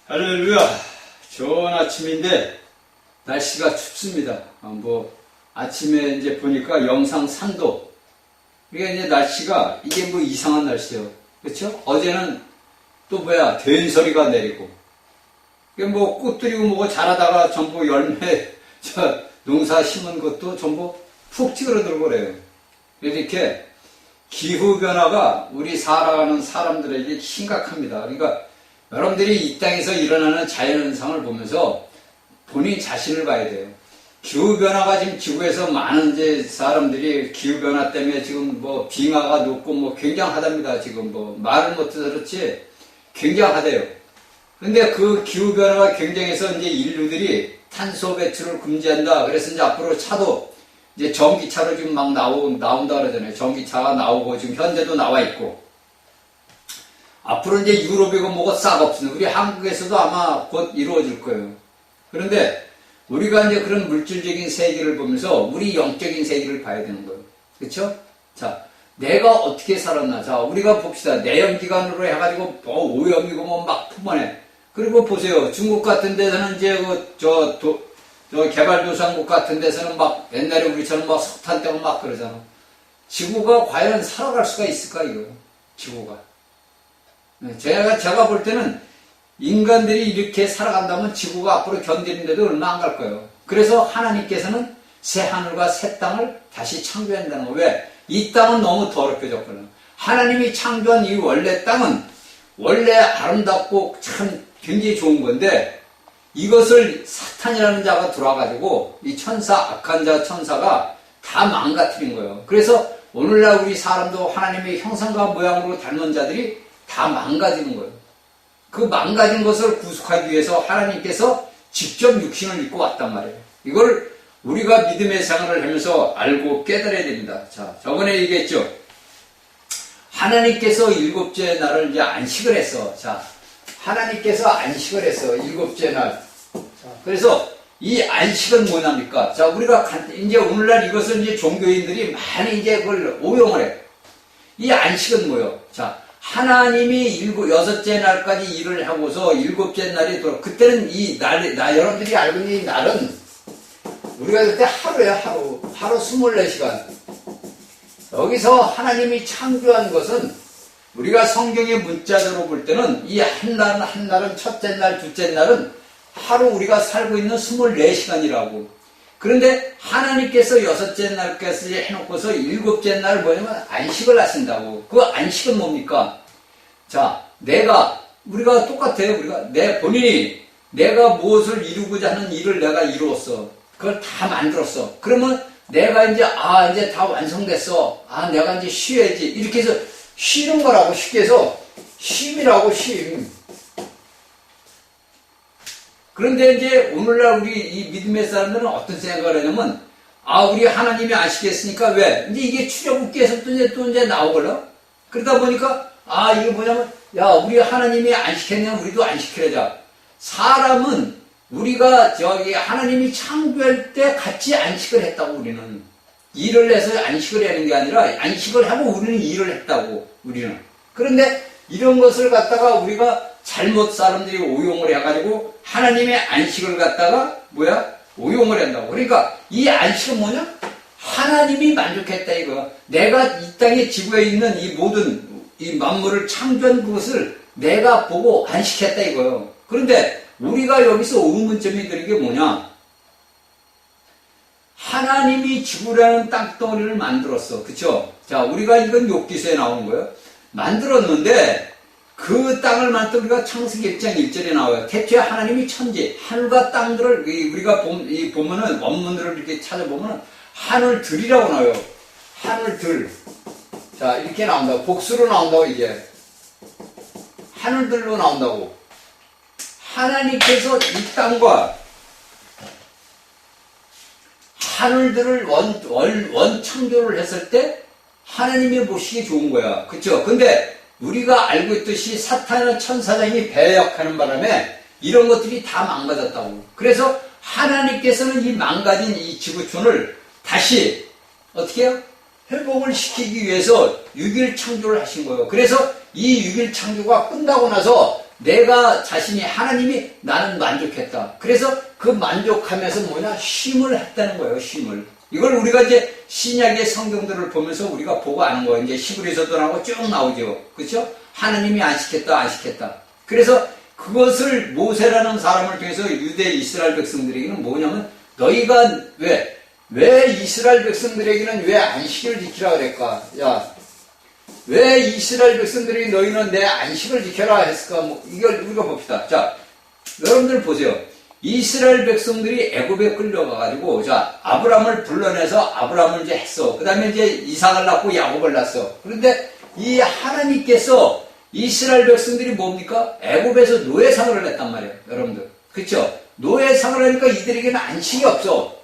할렐루야. 좋은 아침인데 날씨가 춥습니다. 아침에 이제 보니까 영상 3도. 그러니까 이제 날씨가 이게 이상한 날씨예요. 그렇죠? 어제는 또 된소리가 내리고. 꽃들이고 뭐고 자라다가 전부 열매 농사 심은 것도 전부 푹 찌그러들고 그래요. 이렇게 기후변화가 우리 살아가는 사람들에게 심각합니다. 그러니까 여러분들이 이 땅에서 일어나는 자연현상을 보면서 본인 자신을 봐야 돼요. 기후변화가 지금 지구에서 많은 이제 사람들이 기후변화 때문에 지금 빙하가 녹고 굉장하답니다. 지금 말을 못해서 그렇지 굉장하대요. 근데 그 기후변화가 굉장해서 이제 인류들이 탄소 배출을 금지한다. 그래서 이제 앞으로 차도 이제 전기차로 지금 막 나온다 그러잖아요. 전기차가 나오고 지금 현재도 나와 있고. 앞으로 이제 유럽이고 뭐가 싹 없습니다. 우리 한국에서도 아마 곧 이루어질 거예요. 그런데 우리가 이제 그런 물질적인 세계를 보면서 우리 영적인 세계를 봐야 되는 거예요. 그렇죠? 자, 내가 어떻게 살았나? 자, 우리가 봅시다. 내연기관으로 해가지고 오염이고 막 뿜어내. 그리고 보세요. 중국 같은 데서는 이제 저 개발도상국 같은 데서는 막 옛날에 우리처럼 석탄 떼고 막 그러잖아. 지구가 과연 살아갈 수가 있을까 이거? 지구가. 제가 볼 때는 인간들이 이렇게 살아간다면 지구가 앞으로 견디는데도 얼마 안 갈 거예요. 그래서 하나님께서는 새 하늘과 새 땅을 다시 창조한다는 거예요. 왜? 이 땅은 너무 더럽게 졌거든요. 하나님이 창조한 이 원래 땅은 원래 아름답고 참 굉장히 좋은 건데 이것을 사탄이라는 자가 들어와가지고 이 악한 천사가 다 망가뜨린 거예요. 그래서 오늘날 우리 사람도 하나님의 형상과 모양으로 닮은 자들이 다 망가지는 거예요. 그 망가진 것을 구속하기 위해서 하나님께서 직접 육신을 입고 왔단 말이에요. 이걸 우리가 믿음의 생활을 하면서 알고 깨달아야 됩니다. 자, 저번에 얘기했죠. 하나님께서 일곱째 날을 이제 안식을 했어. 자, 하나님께서 안식을 했어. 일곱째 날. 자, 그래서 이 안식은 뭐냐니까? 자, 우리가 이제 오늘날 이것을 이제 종교인들이 많이 이제 그걸 오용을 해. 이 안식은 뭐예요? 자, 하나님이 여섯째 날까지 일을 하고서 일곱째 날이 그때는 여러분들이 알고 있는 이 날은 우리가 그때 하루예요, 하루 24시간. 여기서 하나님이 창조한 것은 우리가 성경의 문자대로 볼 때는 이 한 날은 첫째 날, 둘째 날은 하루 우리가 살고 있는 24시간이라고. 그런데 하나님께서 여섯째 날까지 해놓고서 일곱째 날 뭐냐면 안식을 하신다고. 그 안식은 뭡니까? 자, 우리가 똑같아요. 본인이 내가 무엇을 이루고자 하는 일을 내가 이루었어. 그걸 다 만들었어. 그러면 내가 이제 다 완성됐어. 내가 이제 쉬어야지. 이렇게 해서 쉬는 거라고 쉽게 해서 쉼이라고 쉼. 그런데 이제 오늘날 우리 이 믿음의 사람들은 어떤 생각을 하냐면 우리 하나님이 안식했으니까 왜? 이제 이게 출애굽기에서 또 이제 나오거든. 그러다 보니까 이게 뭐냐면 우리 하나님이 안식했냐면 우리도 안식하자. 사람은 우리가 하나님이 창조할 때 같이 안식을 했다고. 우리는 일을 해서 안식을 하는 게 아니라 안식을 하고 우리는 일을 했다고. 우리는. 그런데 이런 것을 갖다가 우리가 잘못 사람들이 오용을 해가지고 하나님의 안식을 갖다가 오용을 한다고. 그러니까 이 안식은 뭐냐? 하나님이 만족했다 이거. 내가 이 땅에 지구에 있는 이 모든 이 만물을 창조한 그것을 내가 보고 안식했다 이거예요. 그런데 우리가 여기서 의문점이 드는 게 뭐냐? 하나님이 지구라는 땅덩어리를 만들었어. 그쵸? 자, 우리가 이건 욥기서에 나오는 거예요. 만들었는데 그 땅을 만들 우리가 창세기 1장 1절에 나와요. 태초에 하나님이 천지, 하늘과 땅들을 우리가 보면은 원문들을 이렇게 찾아보면 하늘들이라고 나와요. 하늘들. 자, 이렇게 나온다고. 복수로 나온다고 이게. 하늘들로 나온다고. 하나님께서 이 땅과 하늘들을 원창조를 했을 때 하나님이 보시기 좋은 거야. 그쵸? 근데 우리가 알고 있듯이 사탄은 천사장이 배역하는 바람에 이런 것들이 다 망가졌다고. 그래서 하나님께서는 이 망가진 이 지구촌을 다시 어떻게 해요? 회복을 시키기 위해서 6일 창조를 하신 거예요. 그래서 이 6일 창조가 끝나고 나서 내가 자신이 하나님이 나는 만족했다. 그래서 그 만족하면서 뭐냐? 쉼을 했다는 거예요. 쉼을. 이걸 우리가 이제 신약의 성경들을 보면서 우리가 보고 아는 거예요. 이제 히브리서도 나오고 쭉 나오죠. 그렇죠? 하나님이 안식했다, 안식했다. 그래서 그것을 모세라는 사람을 통해서 유대 이스라엘 백성들에게는 뭐냐면 너희가 왜 이스라엘 백성들에게는 왜 안식을 지키라 그랬까? 야, 왜 이스라엘 백성들이 너희는 내 안식을 지켜라 했을까? 뭐 이걸 우리가 봅시다. 자, 여러분들 보세요. 이스라엘 백성들이 애굽에 끌려가가지고 자 아브람을 불러내서 아브람을 이제 했어. 그 다음에 이제 이삭을 낳고 야곱을 낳았어. 그런데 이 하나님께서 이스라엘 백성들이 뭡니까? 애굽에서 노예상을 했단 말이에요. 여러분들. 그렇죠? 노예상을 하니까 이들에게는 안식이 없어.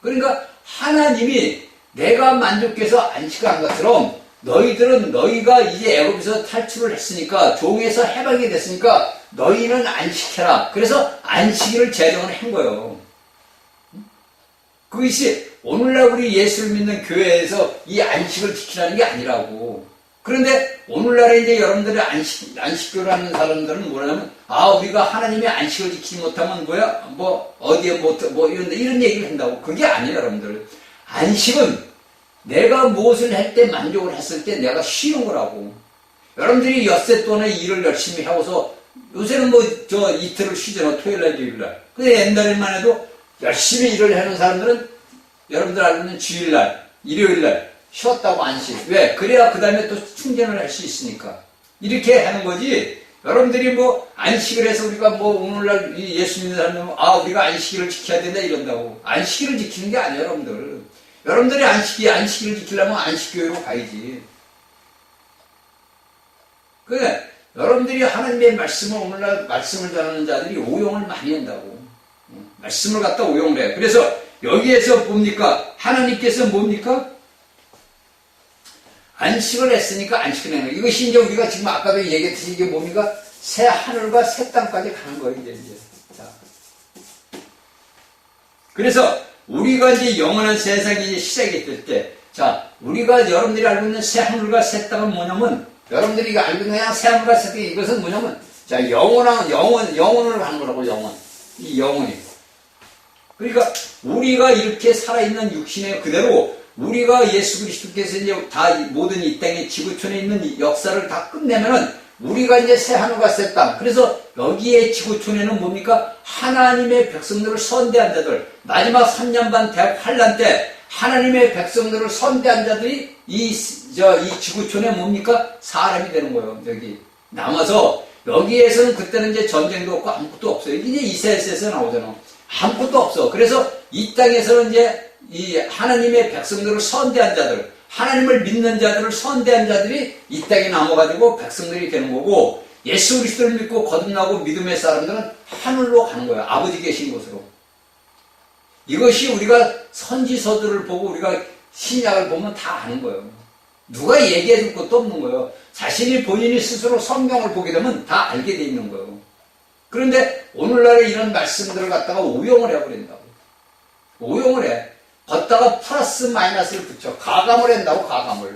그러니까 하나님이 내가 만족해서 안식을 한 것처럼 너희가 이제 애굽에서 탈출을 했으니까 종에서 해방이 됐으니까 너희는 안식해라. 그래서 안식일을 제정을 한 거예요. 그것이 오늘날 우리 예수를 믿는 교회에서 이 안식을 지키라는 게 아니라고. 그런데 오늘날에 이제 여러분들이 안식교를 하는 사람들은 뭐냐면 우리가 하나님의 안식을 지키지 못하면 어디에 이런 얘기를 한다고. 그게 아니에요, 여러분들. 안식은 내가 무엇을 할 때 만족을 했을 때 내가 쉬는 거라고. 여러분들이 엿새 동안에 일을 열심히 하고서 요새는 이틀을 쉬잖아. 토요일날, 주일날. 근데 옛날에만 해도 열심히 일을 하는 사람들은 여러분들 알고 있는 주일날, 일요일날 쉬었다고 안식. 왜? 그래야 그 다음에 또 충전을 할 수 있으니까. 이렇게 하는 거지. 여러분들이 안식을 해서 우리가 오늘날 예수 믿는 사람들은 우리가 안식일을 지켜야 된다 이런다고. 안식일을 지키는 게 아니에요, 여러분들. 여러분들이 안식일을 지키려면 안식교회로 가야지. 그래, 여러분들이 하나님의 말씀을 오늘날 말씀을 전하는 자들이 오용을 많이 한다고. 말씀을 갖다 오용을 해. 그래서 여기에서 뭡니까? 하나님께서 뭡니까? 안식을 했으니까 안식을 해는 거예요. 이것이 이제 우리가 지금 아까도 얘기했듯이 이게 뭡니까? 새 하늘과 새 땅까지 가는 거예요, 이제. 자. 그래서 우리가 이제 영원한 세상이 이제 시작이 될 때, 자, 우리가 여러분들이 알고 있는 새 하늘과 새 땅은 뭐냐면, 여러분들이 알고 있는 그냥 새 하늘과 새 땅, 이것은 뭐냐면, 자, 영혼을 가는 거라고, 영혼. 이 영혼이. 그러니까, 우리가 이렇게 살아있는 육신의 그대로, 우리가 예수 그리스도께서 이제 모든 이 땅의 지구촌에 있는 역사를 다 끝내면은, 우리가 이제 새 하늘과 새 땅. 그래서 여기에 지구촌에는 뭡니까? 하나님의 백성들을 선대한 자들. 마지막 3년 반 대학 환란 때 하나님의 백성들을 선대한 자들이 이 지구촌에 뭡니까? 사람이 되는 거예요. 여기 남아서 여기에서는 그때는 이제 전쟁도 없고 아무것도 없어요. 이제 이사야서에서 나오잖아. 아무것도 없어. 그래서 이 땅에서는 이제 이 하나님의 백성들을 선대한 자들, 하나님을 믿는 자들을 선대한 자들이 이 땅에 남아가지고 백성들이 되는 거고, 예수 그리스도를 믿고 거듭나고 믿음의 사람들은 하늘로 가는 거예요. 아버지 계신 곳으로. 이것이 우리가 선지서들을 보고 우리가 신약을 보면 다 아는 거예요. 누가 얘기해 줄 것도 없는 거예요. 자신이 본인이 스스로 성경을 보게 되면 다 알게 돼 있는 거예요. 그런데 오늘날에 이런 말씀들을 갖다가 오용을 해버린다고. 오용을 해. 걷다가 플러스 마이너스를 붙여. 가감을 한다고, 가감을.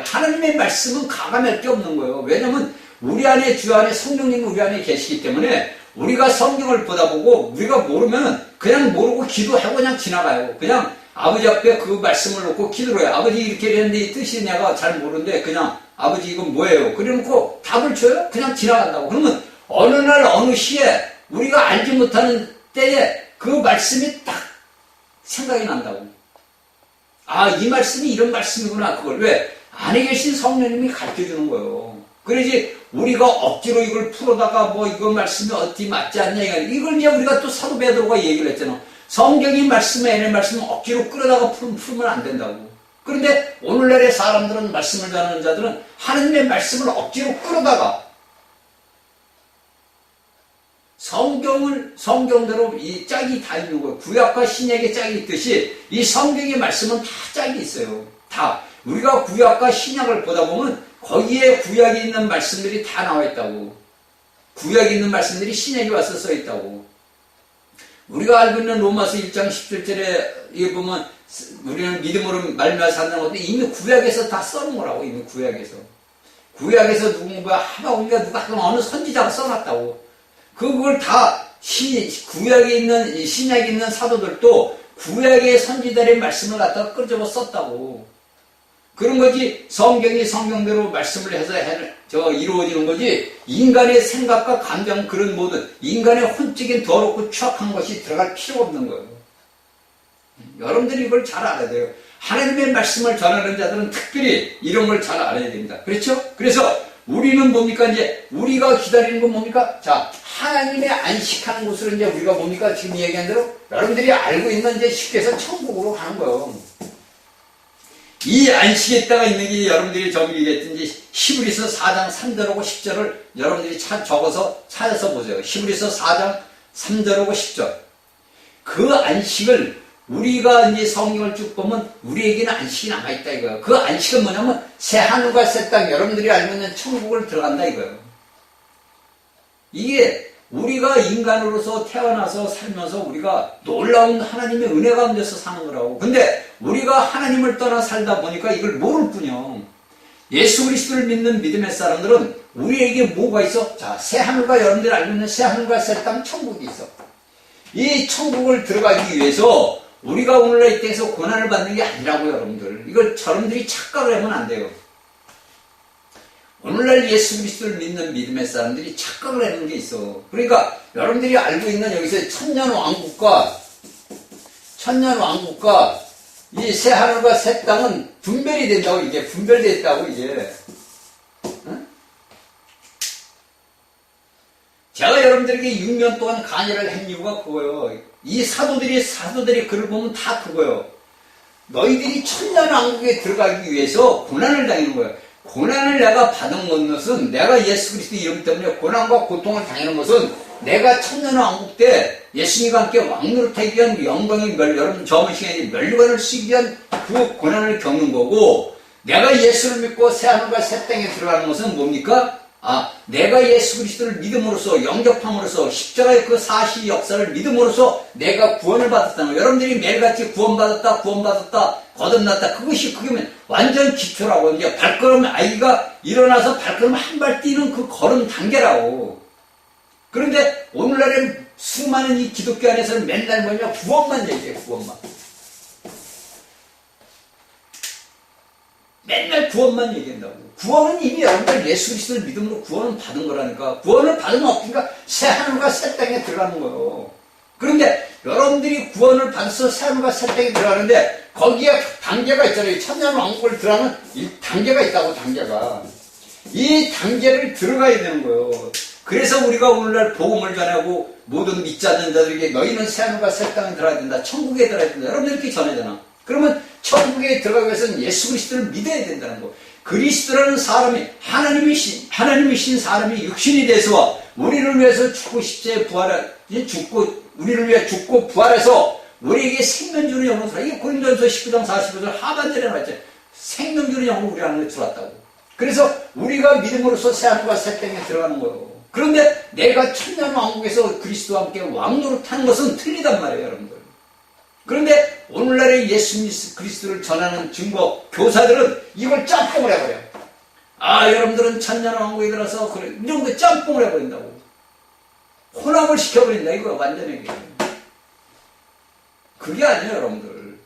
하나님의 말씀은 가감할 게 없는 거예요. 왜냐면 우리 안에, 주 안에 성령님이 우리 안에 계시기 때문에 우리가 성경을 보다 보고 우리가 모르면 그냥 모르고 기도하고 그냥 지나가요. 그냥 아버지 앞에 그 말씀을 놓고 기도를 해요. 아버지 이렇게 했는데 이 뜻이 내가 잘 모르는데 그냥 아버지 이건 뭐예요? 그래 놓고 답을 줘요? 그냥 지나간다고. 그러면 어느 날 어느 시에 우리가 알지 못하는 때에 그 말씀이 딱 생각이 난다고. 이 말씀이 이런 말씀이구나. 그걸 왜? 안에 계신 성령님이 가르쳐 주는 거예요. 그러지 우리가 억지로 이걸 풀어다가 이거 말씀이 어디 맞지 않냐 이걸 이제 우리가 또 사도 베드로가 얘기를 했잖아. 성경이 말씀에 애는 말씀을 억지로 끌어다가 풀면 안 된다고. 그런데 오늘날의 사람들은, 말씀을 전하는 자들은 하나님의 말씀을 억지로 끌어다가 성경대로 이 짝이 다 있는 거예요. 구약과 신약의 짝이 있듯이 이 성경의 말씀은 다 짝이 있어요. 다. 우리가 구약과 신약을 보다 보면 거기에 구약에 있는 말씀들이 다 나와 있다고. 구약에 있는 말씀들이 신약에 와서 써 있다고. 우리가 알고 있는 로마서 1장 17절에 보면 우리는 믿음으로 말미암아 산다는 것도 이미 구약에서 다 써놓은 거라고. 이미 구약에서. 구약에서 누군가 하나님과 누가 어느 선지자가 써놨다고. 그걸 다 구약에 있는 신약에 있는 사도들도 구약의 선지자의 말씀을 갖다가 끄집어 썼다고. 그런 거지 성경이 성경대로 말씀을 해서 이루어지는 거지 인간의 생각과 감정 그런 모든 인간의 혼적인 더럽고 추악한 것이 들어갈 필요가 없는 거예요. 여러분들이 이걸 잘 알아야 돼요. 하나님의 말씀을 전하는 자들은 특별히 이런 걸 잘 알아야 됩니다. 그렇죠? 그래서 우리는 뭡니까? 이제 우리가 기다리는 건 뭡니까? 자, 하나님의 안식하는 곳을 이제 우리가 뭡니까? 지금 얘기한 대로 여러분들이 알고 있는 이제 쉽게 해서 천국으로 가는 거예요. 이 안식에 있다가 있는 게 여러분들이 좀 얘기했든지 히브리서 4장 3절하고 10절을 여러분들이 적어서 찾아서 보세요. 히브리서 4장 3절하고 10절. 그 안식을 우리가 이제 성경을 쭉 보면 우리에게는 안식이 남아있다 이거예요. 그 안식은 뭐냐면 새 하늘과 새 땅 여러분들이 알고 있는 천국을 들어간다 이거예요. 이게 우리가 인간으로서 태어나서 살면서 우리가 놀라운 하나님의 은혜 가운데서 사는 거라고. 근데 우리가 하나님을 떠나 살다 보니까 이걸 모를 뿐이요. 예수 그리스도를 믿는 믿음의 사람들은 우리에게 뭐가 있어? 자, 새 하늘과 여러분들이 알고 있는 새 하늘과 새 땅 천국이 있어. 이 천국을 들어가기 위해서 우리가 오늘날 이 땅에서 고난을 받는 게 아니라고요, 여러분들. 이걸 여러분들이 착각을 하면 안 돼요. 오늘날 예수 그리스도를 믿는 믿음의 사람들이 착각을 하는 게 있어. 그러니까 여러분들이 알고 있는 여기서 천년왕국과 이 새 하늘과 새 땅은 분별이 된다고, 이게 분별됐다고 이제. 응? 제가 여러분들에게 6년 동안 강의를 한 이유가 그거예요. 이 사도들이 글을 보면 다 그거예요. 너희들이 천년왕국에 들어가기 위해서 고난을 당하는 거예요. 고난을 내가 받은 것은 내가 예수 그리스도 이름 때문에 고난과 고통을 당하는 것은 내가 천년왕국 때 예수님과 함께 왕노릇하기 위한 영광의 여러분 저번 시간에 멸관을 쓰기 위한 그 고난을 겪는 거고, 내가 예수를 믿고 새하늘과 새 땅에 들어가는 것은 뭡니까? 내가 예수 그리스도를 믿음으로써 영접함으로써 십자가의 그 사시 역사를 믿음으로써 내가 구원을 받았다는 거예요. 여러분들이 매일같이 구원받았다 거듭났다 그게 완전 기초라고. 이제 발걸음 아이가 일어나서 발걸음 한 발 뛰는 그 걸음 단계라고. 그런데 오늘날에 수많은 이 기독교 안에서는 맨날 뭐냐 구원만 얘기해. 맨날 구원만 얘기한다고. 구원은 이미 여러분들 예수 그리스도를 믿음으로 구원을 받은 거라니까. 구원을 받으면 없으니까 새 하늘과 새 땅에 들어가는 거예요. 그런데 여러분들이 구원을 받아서 새 하늘과 새 땅에 들어가는데 거기에 단계가 있잖아요. 천년왕국을 들어가는 이 단계가 있다고. 이 단계를 들어가야 되는 거예요. 그래서 우리가 오늘날 복음을 전하고 모든 믿지 않는 자들에게 너희는 새 하늘과 새 땅에 들어가야 된다. 천국에 들어가야 된다. 여러분들 이렇게 전하잖아. 그러면 천국에 들어가기 위해서는 예수 그리스도를 믿어야 된다는 거. 그리스도라는 사람이 하나님이신 사람이 육신이 돼서 우리를 위해서 우리를 위해 죽고 부활해서 우리에게 생명 주는 영으로 들어와. 이게 고린도전서 19장 45절 하반절에 나왔죠. 생명 주는 영으로 우리 안에 들어왔다고. 그래서 우리가 믿음으로써 새 하늘과 새 땅에 들어가는 거예요. 그런데 내가 천년왕국에서 그리스도와 함께 왕노릇하는 것은 틀리단 말이에요, 여러분들. 그런데 오늘날의 예수 그리스도를 전하는 증거 교사들은 이걸 짬뽕을 해버려요. 여러분들은 천년왕국에 들어서 그래, 이런 거 짬뽕을 해버린다고. 혼합을 시켜버린다 이거 완전히. 그게 아니에요, 여러분들.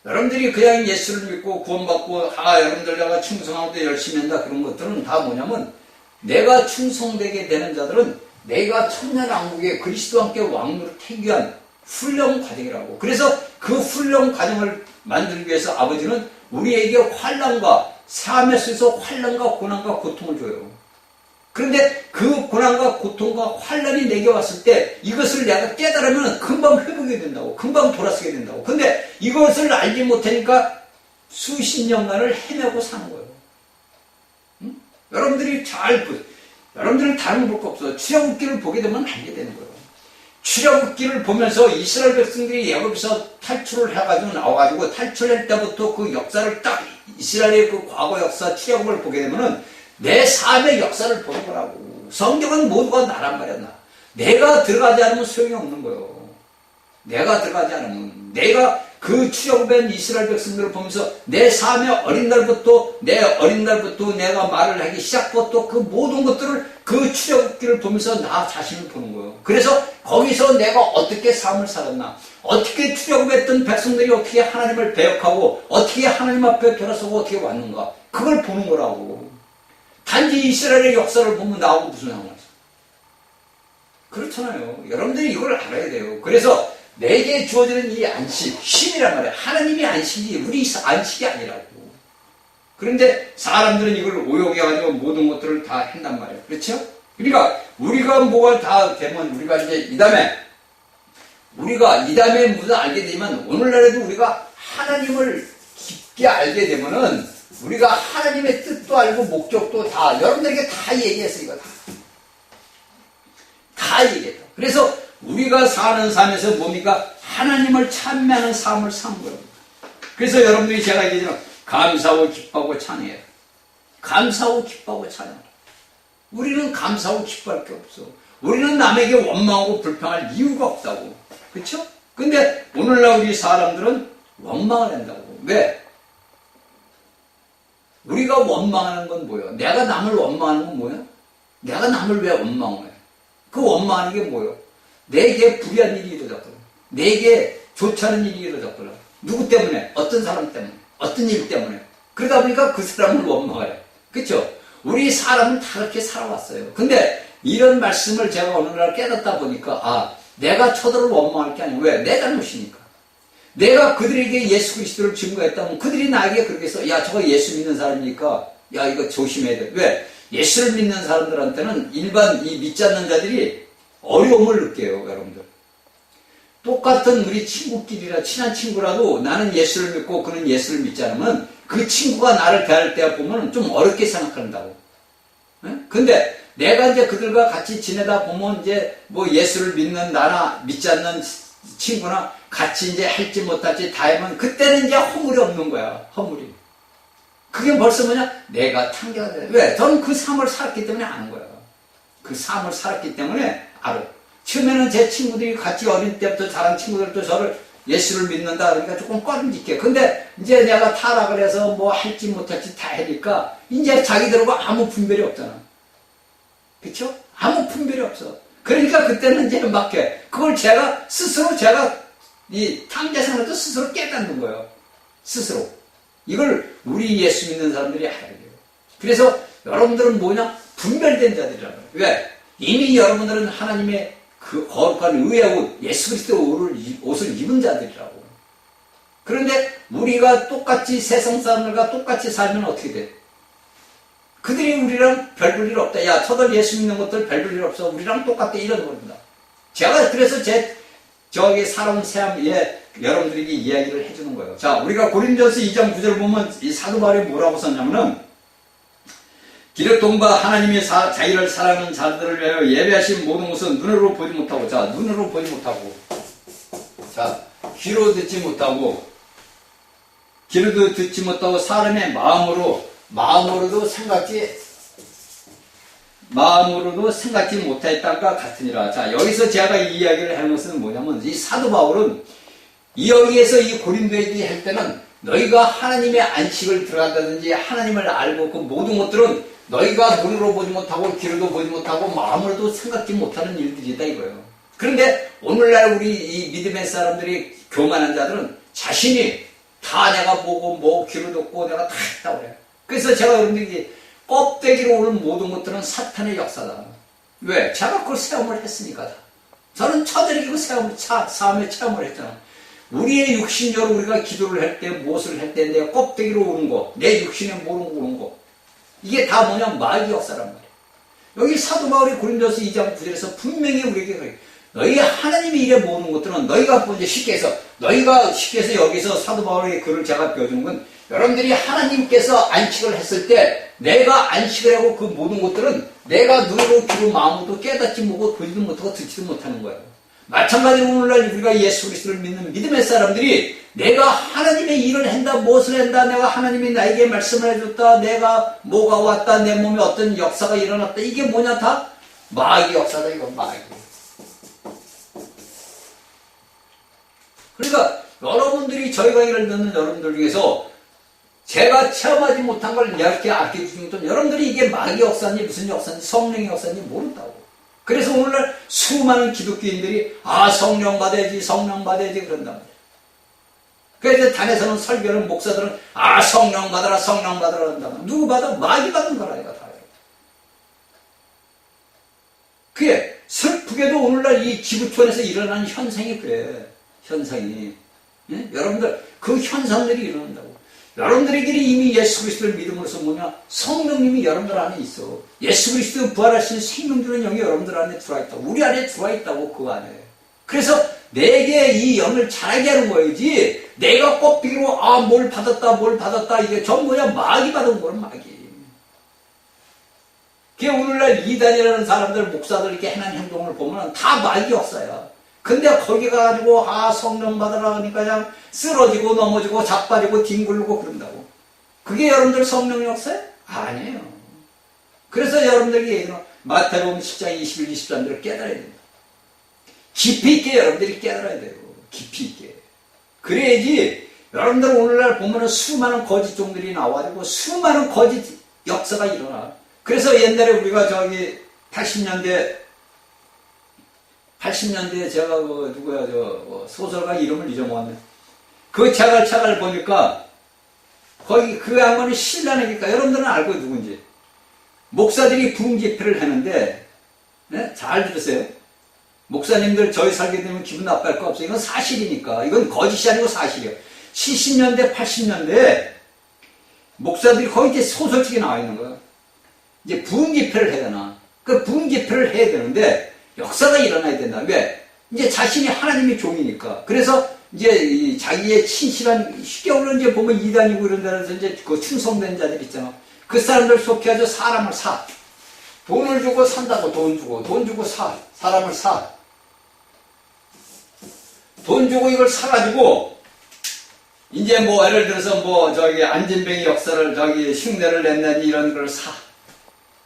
여러분들이 그냥 예수를 믿고 구원받고 여러분들 내가 충성하고 열심히 한다 그런 것들은 다 뭐냐면, 내가 충성되게 되는 자들은 내가 천년왕국에 그리스도와 함께 왕노릇하기 위한 훈련 과정이라고. 그래서 그 훈련 과정을 만들기 위해서 아버지는 우리에게 환난과 삶에 있어서 환난과 고난과 고통을 줘요. 그런데 그 고난과 고통과 환난이 내게 왔을 때 이것을 내가 깨달으면 금방 회복이 된다고. 금방 돌아서게 된다고. 근데 이것을 알지 못하니까 수십 년간을 헤매고 사는 거예요. 응? 여러분들이 여러분들은 다른 거 볼 거 없어. 출애굽기를 보게 되면 알게 되는 거예요. 출애굽기를 보면서 이스라엘 백성들이 애굽에서 탈출을 해가지고 나와가지고 탈출할 때부터 그 역사를 딱 이스라엘의 그 과거 역사 출애굽을 보게 되면은 내 삶의 역사를 보는 거라고. 성경은 모두가 나란 말이야. 내가 들어가지 않으면 소용이 없는 거예요. 내가 들어가지 않으면 내가 그 출애굽한 이스라엘 백성들을 보면서 내 삶의 어린 날부터 내가 말을 하기 시작부터 그 모든 것들을 그 출애굽기를 보면서 나 자신을 보는 거예요. 그래서 거기서 내가 어떻게 삶을 살았나, 어떻게 출애굽했던 백성들이 어떻게 하나님을 배역하고 어떻게 하나님 앞에 돌아서고 어떻게 왔는가, 그걸 보는 거라고. 단지 이스라엘의 역사를 보면 나하고 무슨 상관이야? 그렇잖아요. 여러분들이 이걸 알아야 돼요. 그래서 내게 주어지는 이 안식, 쉼이란 말이야. 하나님이 안식이 우리 안식이 아니라고. 그런데 사람들은 이걸 오용해가지고 모든 것들을 다 한단 말이야. 그렇죠? 그러니까 우리가 뭐가 다 되면 우리가 이제 이 다음에 무슨 알게 되면 오늘날에도 우리가 하나님을 깊게 알게 되면은 우리가 하나님의 뜻도 알고 목적도 다 여러분들에게 다 얘기했어. 이거 다 얘기했다. 그래서 우리가 사는 삶에서 뭡니까? 하나님을 찬미하는 삶을 사는 거예요. 그래서 여러분들이 제가 얘기하지만 감사하고 기뻐하고 찬양해라. 감사하고 기뻐하고 찬양해라. 우리는 감사하고 기뻐할 게 없어. 우리는 남에게 원망하고 불평할 이유가 없다고. 그렇죠? 근데 오늘날 우리 사람들은 원망을 한다고. 왜? 우리가 원망하는 건 뭐예요? 내가 남을 원망하는 건 뭐예요? 내가 남을 왜 원망을 해? 그 원망하는 게 뭐예요? 내게 불리한 일이 일어났거나, 내게 좋지 않은 일이 일어났거나, 누구 때문에? 어떤 사람 때문에? 어떤 일 때문에? 그러다 보니까 그 사람을 원망해요. 그렇죠? 우리 사람은 다 그렇게 살아왔어요. 근데 이런 말씀을 제가 어느 날 깨닫다 보니까 내가 저들을 원망할 게 아니고, 왜? 내 잘못이니까. 내가 그들에게 예수 그리스도를 증거했다면 그들이 나에게 그렇게 해서 야, 저거 예수 믿는 사람이니까 야, 이거 조심해야 돼. 왜? 예수를 믿는 사람들한테는 일반 이 믿지 않는 자들이 어려움을 느껴요. 여러분들. 똑같은 우리 친구끼리라 친한 친구라도 나는 예수를 믿고 그는 예수를 믿지 않으면 그 친구가 나를 대할 때 보면 좀 어렵게 생각한다고. 근데 내가 이제 그들과 같이 지내다 보면 이제 뭐 예수를 믿는 나나 믿지 않는 친구나 같이 이제 할지 못할지 다 하면 그때는 이제 허물이 없는 거야. 허물이. 그게 벌써 뭐냐? 내가 탄계가 돼. 왜? 저는 그 삶을 살았기 때문에 아는 거야. 그 삶을 살았기 때문에 알아. 처음에는 제 친구들이 같이 어린 때부터 자란 친구들도 저를 예수를 믿는다 그러니까 조금 꺼림직해. 근데 이제 내가 타락을 해서 뭐 할지 못할지 다 하니까 이제 자기들하고 아무 분별이 없잖아. 그쵸? 아무 분별이 없어. 그러니까 그때는 이제 막해. 그걸 제가 이 탕자생활도 스스로 깨닫는 거예요. 스스로. 이걸 우리 예수 믿는 사람들이 알아야 돼요. 그래서 여러분들은 뭐냐? 분별된 자들이라는 거예요. 왜? 이미 여러분들은 하나님의 그 거룩한 의의 옷, 예수 그리스도의 옷을 입은 자들이라고. 그런데 우리가 똑같이 세상 사람들과 똑같이 살면 어떻게 돼? 그들이 우리랑 별 볼 일 없다. 야, 저들 예수 믿는 것들 별 볼 일 없어. 우리랑 똑같대. 이런 겁니다. 제가 그래서 저기 살아온 세암에 여러분들에게 이야기를 해주는 거예요. 자, 우리가 고린도서 2장 9절 보면 이 사도 바울이 뭐라고 썼냐면은 기득권과 하나님의 자기를 사랑하는 자들을 위하여 예배하신 모든 것은 눈으로 보지 못하고, 자, 눈으로 보지 못하고, 자, 귀로 듣지 못하고 사람의 마음으로도 생각지 못했다가 같으니라. 자, 여기서 제가 이 이야기를 하는 것은 뭐냐면, 이 사도 바울은 여기에서 이 고린도에게 할 때는 너희가 하나님의 안식을 들어간다든지 하나님을 알고 그 모든 것들은 너희가 눈으로 보지 못하고 귀로도 보지 못하고 마음으로도 생각지 못하는 일들이다 이거예요. 그런데 오늘날 우리 이 믿음의 사람들이 교만한 자들은 자신이 다 내가 보고 뭐 귀로 듣고 내가 다 했다고 그래요. 그래서 제가 여러분들에게 껍데기로 오는 모든 것들은 사탄의 역사다. 왜? 제가 그걸 체험을 했으니까. 저는 저들에게 그 싸움의 체험을 했잖아. 우리의 육신적으로 우리가 기도를 할 때 무엇을 할 때 내 껍데기로 오는 거, 내 육신에 모르는 거 오는 거, 이게 다 뭐냐? 마귀 역사란 말이야. 여기 사도 바울이 고린도서 2장 9절에서 분명히 우리에게 그래. 너희 하나님이 이래 모든 것들은 너희가 이제 쉽게 해서 여기서 사도 바울의 글을 제가 배워주는 건 여러분들이 하나님께서 안식을 했을 때 내가 안식을 하고 그 모든 것들은 내가 눈으로 귀로 마음으로 깨닫지 못하고 보지도 못하고 듣지도 못하는 거예요. 마찬가지로 오늘날 우리가 예수 그리스도를 믿는 믿음의 사람들이 내가 하나님의 일을 한다, 무엇을 한다, 내가 하나님이 나에게 말씀을 해줬다, 내가 뭐가 왔다, 내 몸에 어떤 역사가 일어났다, 이게 뭐냐? 다 마귀 역사다. 이거 마귀. 그러니까 여러분들이 저희 강의를 듣는 여러분들 중에서 제가 체험하지 못한 걸 이렇게 알려주신 것도 여러분들이 이게 마귀 역사인지 무슨 역사인지 성령의 역사인지 모른다고. 그래서 오늘날 수많은 기독교인들이 성령 받아야지 성령 받아야지 그런단 말이에요. 그래서 단에서는 설교는 목사들은 성령 받아라 성령 받아라 한다면 누구 받아? 마귀 받는 거라 이거 다. 그게 슬프게도 오늘날 이 지구촌에서 일어나는 현상이 그래. 현상이. 예? 여러분들 그 현상들이 일어난다고. 여러분들에게 이미 예수 그리스도를 믿음으로써 뭐냐? 성령님이 여러분들 안에 있어. 예수 그리스도 부활하신 생명주는 영이 여러분들 안에 들어와 있다고. 우리 안에 들어와 있다고 그 안에. 그래서 내게 이 영을 자라게 하는 거야지. 내가 껍데기로 뭘 받았다 이게 전부 뭐냐? 마귀 받은 거는 마귀. 그게 오늘날 이단이라는 사람들 목사들 이렇게 해난 행동을 보면 다 마귀 역사야. 근데 거기 가가지고 성령 받으라 하니까 그냥 쓰러지고 넘어지고 자빠지고 뒹굴고 그런다고. 그게 여러분들 성령 역사야? 아니에요. 그래서 여러분들에게 얘기는 마태복음 10장 21, 23절을 깨달아야 됩니다. 깊이 있게 여러분들이 깨달아야 돼요. 깊이 있게. 그래야지 여러분들 오늘날 보면은 수많은 거짓 종들이 나와가지고 수많은 거짓 역사가 일어나. 그래서 옛날에 우리가 80년대에 제가 소설가 이름을 잊어먹었네. 그 차갈 보니까 거기 그 양반이 신라니까 여러분들은 알고 누군지. 목사들이 부흥 집회를 하는데 네? 잘 들으세요. 목사님들 저희 살게 되면 기분 나빠할 거 없어요. 이건 사실이니까. 이건 거짓이 아니고 사실이에요. 70년대 80년대에 목사들이 거의 이제 소설책에 나와 있는 거예요. 이제 부흥 집회를 해야 되나. 그 부흥 집회를 해야 되는데 역사가 일어나야 된다. 왜? 이제 자신이 하나님의 종이니까. 그래서 이제 자기의 친실한, 쉽게 말하면 이제 보면 이단이고 이런 데서 이제 그 충성된 자들 있잖아. 그 사람들 속해서 사람을 사. 돈을 주고 산다고 돈 주고 사. 사람을 사. 돈 주고 이걸 사가지고 이제 뭐 예를 들어서 안진뱅이 역사를 흉내를 낸다니 이런 걸 사.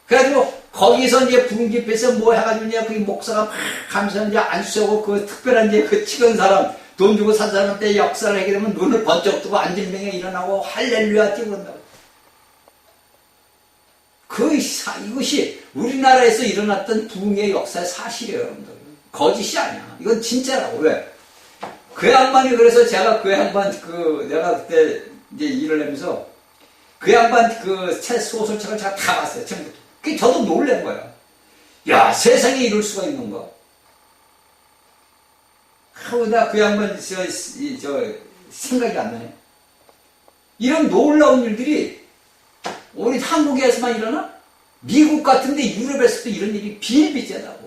그래가지고 거기서 이제 부흥집회에서 뭐 해가지고 이제 그 목사가 막 하면서 이제 안수하고 그 특별한 이제 그 찍은 사람, 돈 주고 산 사람한테 역사를 하게 되면 눈을 번쩍 뜨고 안진뱅이 일어나고 할렐루야 뛰고 그런다고. 이것이 우리나라에서 일어났던 부흥의 역사의 사실이에요, 여러분들. 거짓이 아니야. 이건 진짜라고. 왜? 그 양반이 그래서 제가 그 양반 내가 그때 이제 일을 하면서 그 양반 소설책을 제가 다 봤어요, 처음부터. 그게 저도 놀란 거야. 야, 세상에 이럴 수가 있는가? 나 그 양반 생각이 안 나네. 이런 놀라운 일들이 우리 한국에서만 일어나? 미국 같은데 유럽에서도 이런 일이 비일비재하다고.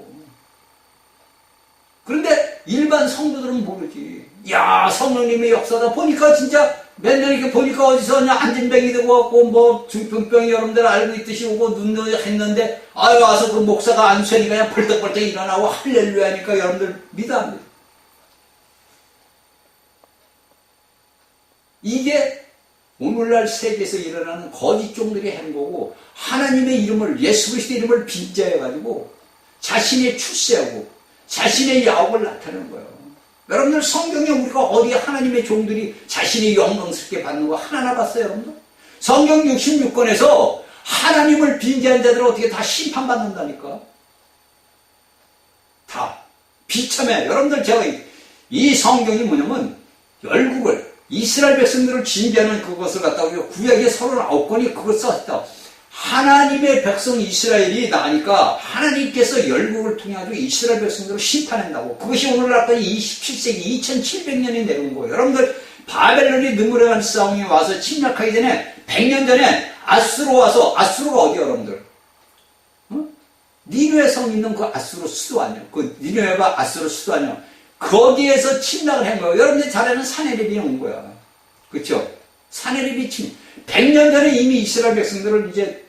그런데 일반 성도들은 모르지. 야, 성령님의 역사다 보니까 진짜 맨날 이렇게 보니까 어디서 안진뱅이 되고 왔고 중풍병이 여러분들 알고 있듯이 오고 눈도 했는데 와서 그 목사가 안수하니까 그냥 벌떡벌떡 일어나고 할렐루야 하니까 여러분들 믿어 안 믿어? 이게 오늘날 세계에서 일어나는 거짓 종들이 하는 거고 하나님의 이름을 예수 그리스도의 이름을 빈자해가지고 자신의 출세하고 자신의 야옥을 나타내는 거예요. 여러분들 성경에 우리가 어디 하나님의 종들이 자신이 영광스럽게 받는 거 하나나 봤어요, 여러분들? 성경 66권에서 하나님을 빈자한 자들은 어떻게 다 심판받는다니까? 다. 비참해. 여러분들 제가 이 성경이 뭐냐면 열국을 이스라엘 백성들을 징계하는 그것을 갖다가 구약의 39권이 그걸 썼다. 하나님의 백성 이스라엘이 나니까 하나님께서 열국을 통해 가지고 이스라엘 백성들을 심판한다고. 그것이 오늘날까지 27세기 2700년이 내려온 거예요. 여러분들 바벨론이 느무레간 싸움이 와서 침략하기 전에 100년 전에 아수르 와서 아수르가 어디야 여러분들? 니누에 성 있는 그 아수르 수도 아니야. 그 니누에가 아수르 수도 아니야. 거기에서 침략을 한 거예요. 여러분들 잘 아는 사네립이 온 거야. 그렇죠? 사네립이 100년 전에 이미 이스라엘 백성들을 이제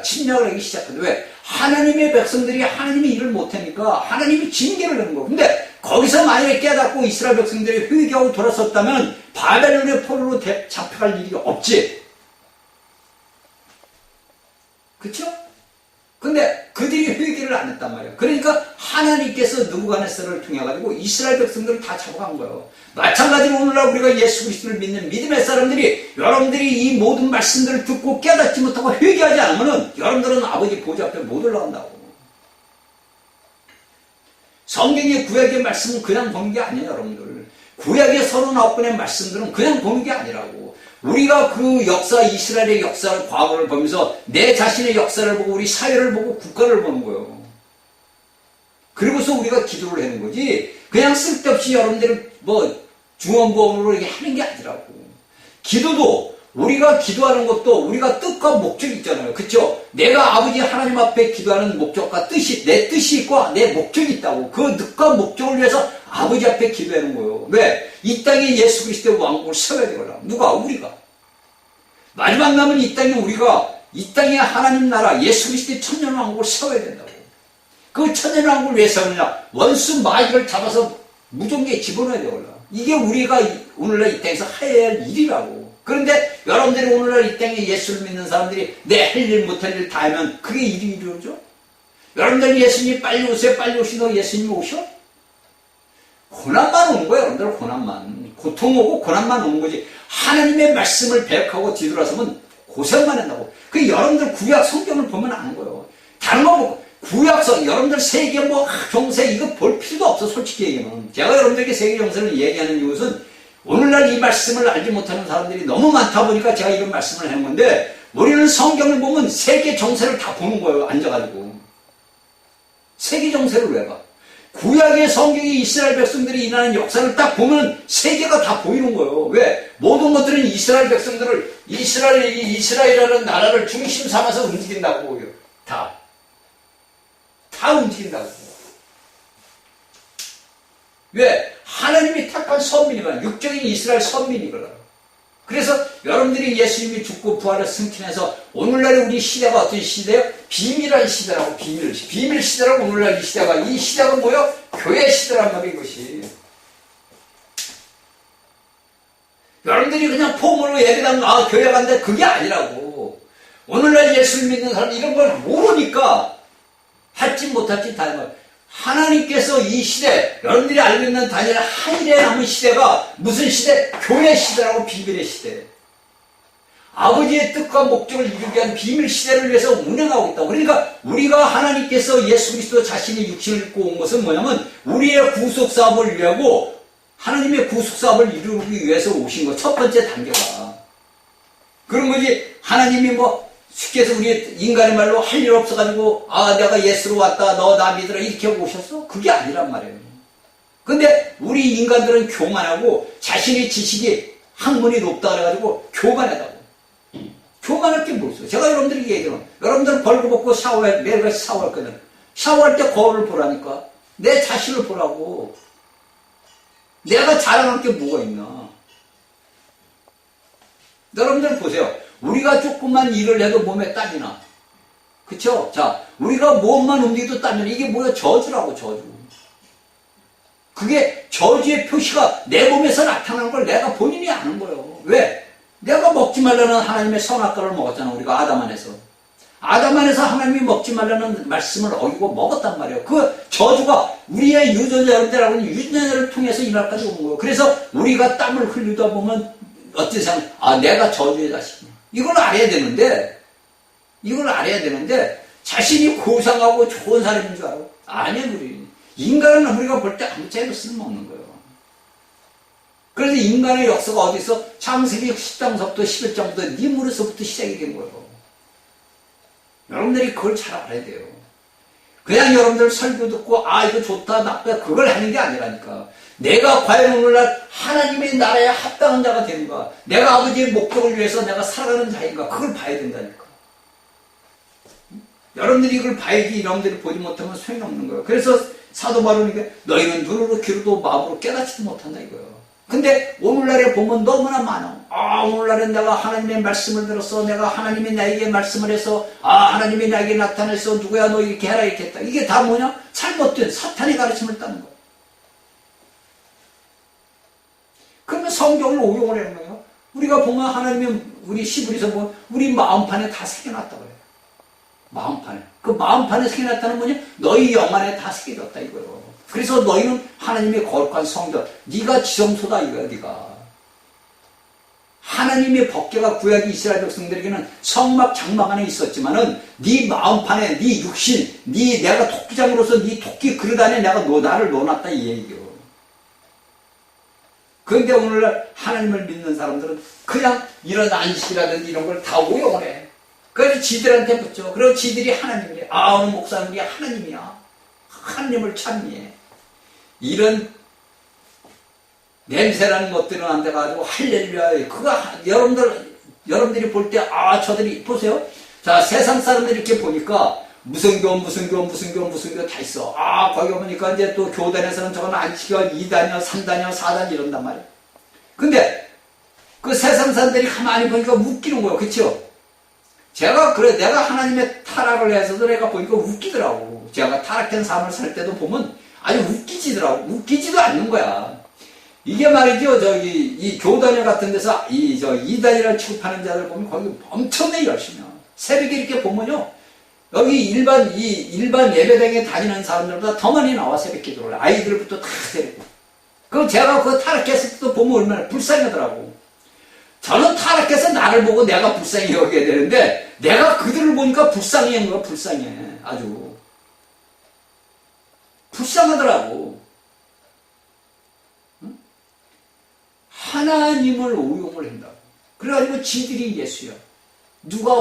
침략을 하기 시작하는데 왜? 하나님의 백성들이 하나님의 일을 못하니까 하나님이 징계를 하는 거예요. 근데 거기서 만약에 깨닫고 이스라엘 백성들이 회개하고 돌아섰다면 바벨론의 포로로 잡혀갈 일이 없지. 그렇죠? 근데 그들이 회개를 포기를 안 했단 말이에요. 그러니까 하나님께서 느부갓네살을 통해 가지고 이스라엘 백성들을 다 잡아간 거예요. 마찬가지로 오늘날 우리가 예수 그리스도를 믿는 믿음의 사람들이 여러분들이 이 모든 말씀들을 듣고 깨닫지 못하고 회개하지 않으면 여러분들은 아버지 보좌 앞에 못 올라간다고. 성경의 구약의 말씀은 그냥 보는 게 아니에요, 여러분들. 구약의 39권의 말씀들은 그냥 보는 게 아니라고. 우리가 그 역사, 이스라엘의 역사를, 과거를 보면서 내 자신의 역사를 보고 우리 사회를 보고 국가를 보는 거예요. 그리고서 우리가 기도를 하는 거지, 그냥 쓸데없이 여러분들을 중언부언으로 이렇게 하는 게 아니라고. 기도도, 우리가 기도하는 것도 우리가 뜻과 목적이 있잖아요. 그쵸? 내가 아버지 하나님 앞에 기도하는 목적과 뜻이, 내 뜻이 있고 내 목적이 있다고. 그 뜻과 목적을 위해서 아버지 앞에 기도하는 거예요. 왜? 이 땅에 예수 그리스도의 왕국을 세워야 되거나. 누가? 우리가. 마지막 남은 이 땅에 우리가, 이 땅에 하나님 나라, 예수 그리스도의 천년 왕국을 세워야 된다고. 그 천년 왕국을 왜 세우느냐? 원수 마귀를 잡아서 무전기에 집어넣어야 되거나. 이게 우리가 오늘날 이 땅에서 해야 할 일이라고. 그런데 여러분들이 오늘날 이 땅에 예수를 믿는 사람들이 내 할 일 못할 일 다 하면 그게 일이 이루어져? 여러분들 예수님 빨리 오세요, 빨리 오시고 예수님 오셔? 고난만 오는 거예요, 여러분들. 고난만. 고통 오고 고난만 오는 거지. 하나님의 말씀을 배역하고 뒤돌아서면 고생만 한다고. 그 여러분들 구약 성경을 보면 아는 거예요. 다른 거 보고 구약서 여러분들 세계 정세 이거 볼 필요도 없어. 솔직히 얘기하면 제가 여러분들에게 세계 정세를 얘기하는 이유는 오늘날 이 말씀을 알지 못하는 사람들이 너무 많다 보니까 제가 이런 말씀을 하는 건데, 우리는 성경을 보면 세계 정세를 다 보는 거예요. 앉아가지고. 세계 정세를 왜 봐? 구약의 성경이 이스라엘 백성들이 일어나는 역사를 딱 보면 세계가 다 보이는 거예요. 왜? 모든 것들은 이스라엘 백성들을, 이스라엘이라는 나라를 중심 삼아서 움직인다고. 다 움직인다고. 왜? 하나님이 택한 선민이거나 육적인 이스라엘 선민이거나. 그래서 여러분들이 예수님이 죽고 부활을 승천해서 오늘날의 우리 시대가 어떤 시대예요? 비밀한 시대라고. 비밀 시대라고. 오늘날 이 시대가, 이 시대가 뭐예요? 교회 시대란 말이에요. 이것이. 여러분들이 그냥 폼으로 얘기하면 교회 간다, 그게 아니라고. 오늘날 예수를 믿는 사람이 이런 걸 모르니까 할지 못할지 다 해봐요. 하나님께서 이 시대, 여러분들이 알고 있는 다니엘 한일에 남은 시대가 무슨 시대? 교회 시대라고. 비밀의 시대. 아버지의 뜻과 목적을 이루기 위한 비밀 시대를 위해서 운행하고 있다고. 그러니까 우리가 하나님께서 예수 그리스도 자신의 육신을 입고 온 것은 뭐냐면 우리의 구속 사업을 위하고 하나님의 구속 사업을 이루기 위해서 오신 것. 첫 번째 단계가. 그런 거지. 하나님이 쉽게 해서 우리 인간의 말로 할 일 없어가지고 내가 예수로 왔다, 너 나 믿으라 이렇게 하고 오셨어? 그게 아니란 말이에요. 근데 우리 인간들은 교만하고 자신의 지식이 학문이 높다 그래가지고 교만하다고. 교만할 게 뭐 있어요? 제가 여러분들에게 얘기해요. 여러분들은 벌거벗고 매일같이 샤워할 거든. 샤워할 때 거울을 보라니까. 내 자신을 보라고. 내가 자랑할 게 뭐가 있나. 여러분들 보세요. 우리가 조금만 일을 해도 몸에 땀이 나. 그쵸? 자, 우리가 몸만 움직여도 땀이 나. 이게 뭐야? 저주라고, 저주. 그게 저주의 표시가 내 몸에서 나타나는 걸 내가 본인이 아는 거예요. 왜? 내가 먹지 말라는 하나님의 선악과를 먹었잖아. 우리가 아담 안에서. 아담 안에서 하나님이 먹지 말라는 말씀을 어기고 먹었단 말이에요. 그 저주가 우리의 유전자라고 하는 유전자를 통해서 이날까지 온 거예요. 그래서 우리가 땀을 흘리다 보면 어떤 사람, 내가 저주의 자식이야. 이걸 알아야 되는데, 자신이 고상하고 좋은 사람인 줄 알아? 아니야, 우리. 인간은 우리가 볼 때 아무 차이도 쓸모없는 거예요. 그래서 인간의 역사가 어디서 창세기 10장서부터 11장부터 니무르서부터 시작이 된 거예요. 여러분들이 그걸 잘 알아야 돼요. 그냥 여러분들 설교 듣고 이거 좋다 나쁘다 그걸 하는 게 아니라니까. 내가 과연 오늘날 하나님의 나라에 합당한 자가 되는가, 내가 아버지의 목적을 위해서 내가 살아가는 자인가, 그걸 봐야 된다니까. 여러분들이 이걸 봐야지. 여러분들이 보지 못하면 소용이 없는 거예요. 그래서 사도 바울은 너희는 눈으로 귀로도 마음으로 깨닫지도 못한다 이거예요. 근데 오늘날에 보면 너무나 많아. 오늘날에 내가 하나님의 말씀을 들었어. 내가 하나님이 나에게 말씀을 해서 하나님이 나에게 나타내서 누구야 너 이렇게 해라 이렇게 했다. 이게 다 뭐냐? 잘못된 사탄의 가르침을 따는 거야. 그러면 성경을 오용을 하는 거예요. 우리가 보면 하나님이 우리 시브리서 보면 우리 마음판에 다 새겨놨다고 해요. 마음판에. 그 마음판에 새겨놨다는 뭐냐? 너희 영 안에 다 새겨졌다 이거요. 그래서 너희는 하나님의 거룩한 성전, 네가 지성소다 이거야, 네가. 하나님의 법궤가 구약의 이스라엘 백성들에게는 성막 장막 안에 있었지만은 네 마음판에 네 육신, 네 내가 토끼장으로서 네 토끼 그릇 안에 내가 나를 넣어놨다 이 얘기요. 그런데 오늘날 하나님을 믿는 사람들은 그냥 이런 안식이라든지 이런 걸 다 오용을 해. 그래서 지들한테 붙죠. 그리고 지들이 하나님이래. 아, 오늘 목사님이 하나님이야. 하나님을 찬미해. 이런 냄새라는 것들은 안 돼가지고 할렐루야. 그거 여러분들이 볼 때 아, 저들이 보세요. 자, 세상 사람들이 이렇게 보니까 무슨 교 다 있어. 아, 거기 보니까 이제 또 교단에서는 저건 안식일 2단이요, 3단이요, 4단 이런단 말이에요. 근데 그 세상 사람들이 가만히 보니까 웃기는 거예요. 그쵸? 내가 하나님의 타락을 해서도 내가 보니까 웃기더라고. 제가 타락한 삶을 살 때도 보면 아주 웃기지더라고. 웃기지도 않는 거야. 이게 말이죠. 이 교단회 같은 데서 2단이라는 취급하는 자들 보면 거기 엄청나게 열심히요. 새벽에 이렇게 보면요. 여기 일반 예배당에 다니는 사람들보다 더 많이 나와, 새벽 기도를. 아이들부터 다 데리고. 그럼 제가 그거 타락했을 때도 보면 얼마나 불쌍하더라고. 저는 타락해서 나를 보고 내가 불쌍히 여겨야 되는데, 내가 그들을 보니까 불쌍해 하는 거야, 불쌍해. 아주. 불쌍하더라고. 응? 하나님을 오용을 한다고. 그래가지고 지들이 예수야. 누가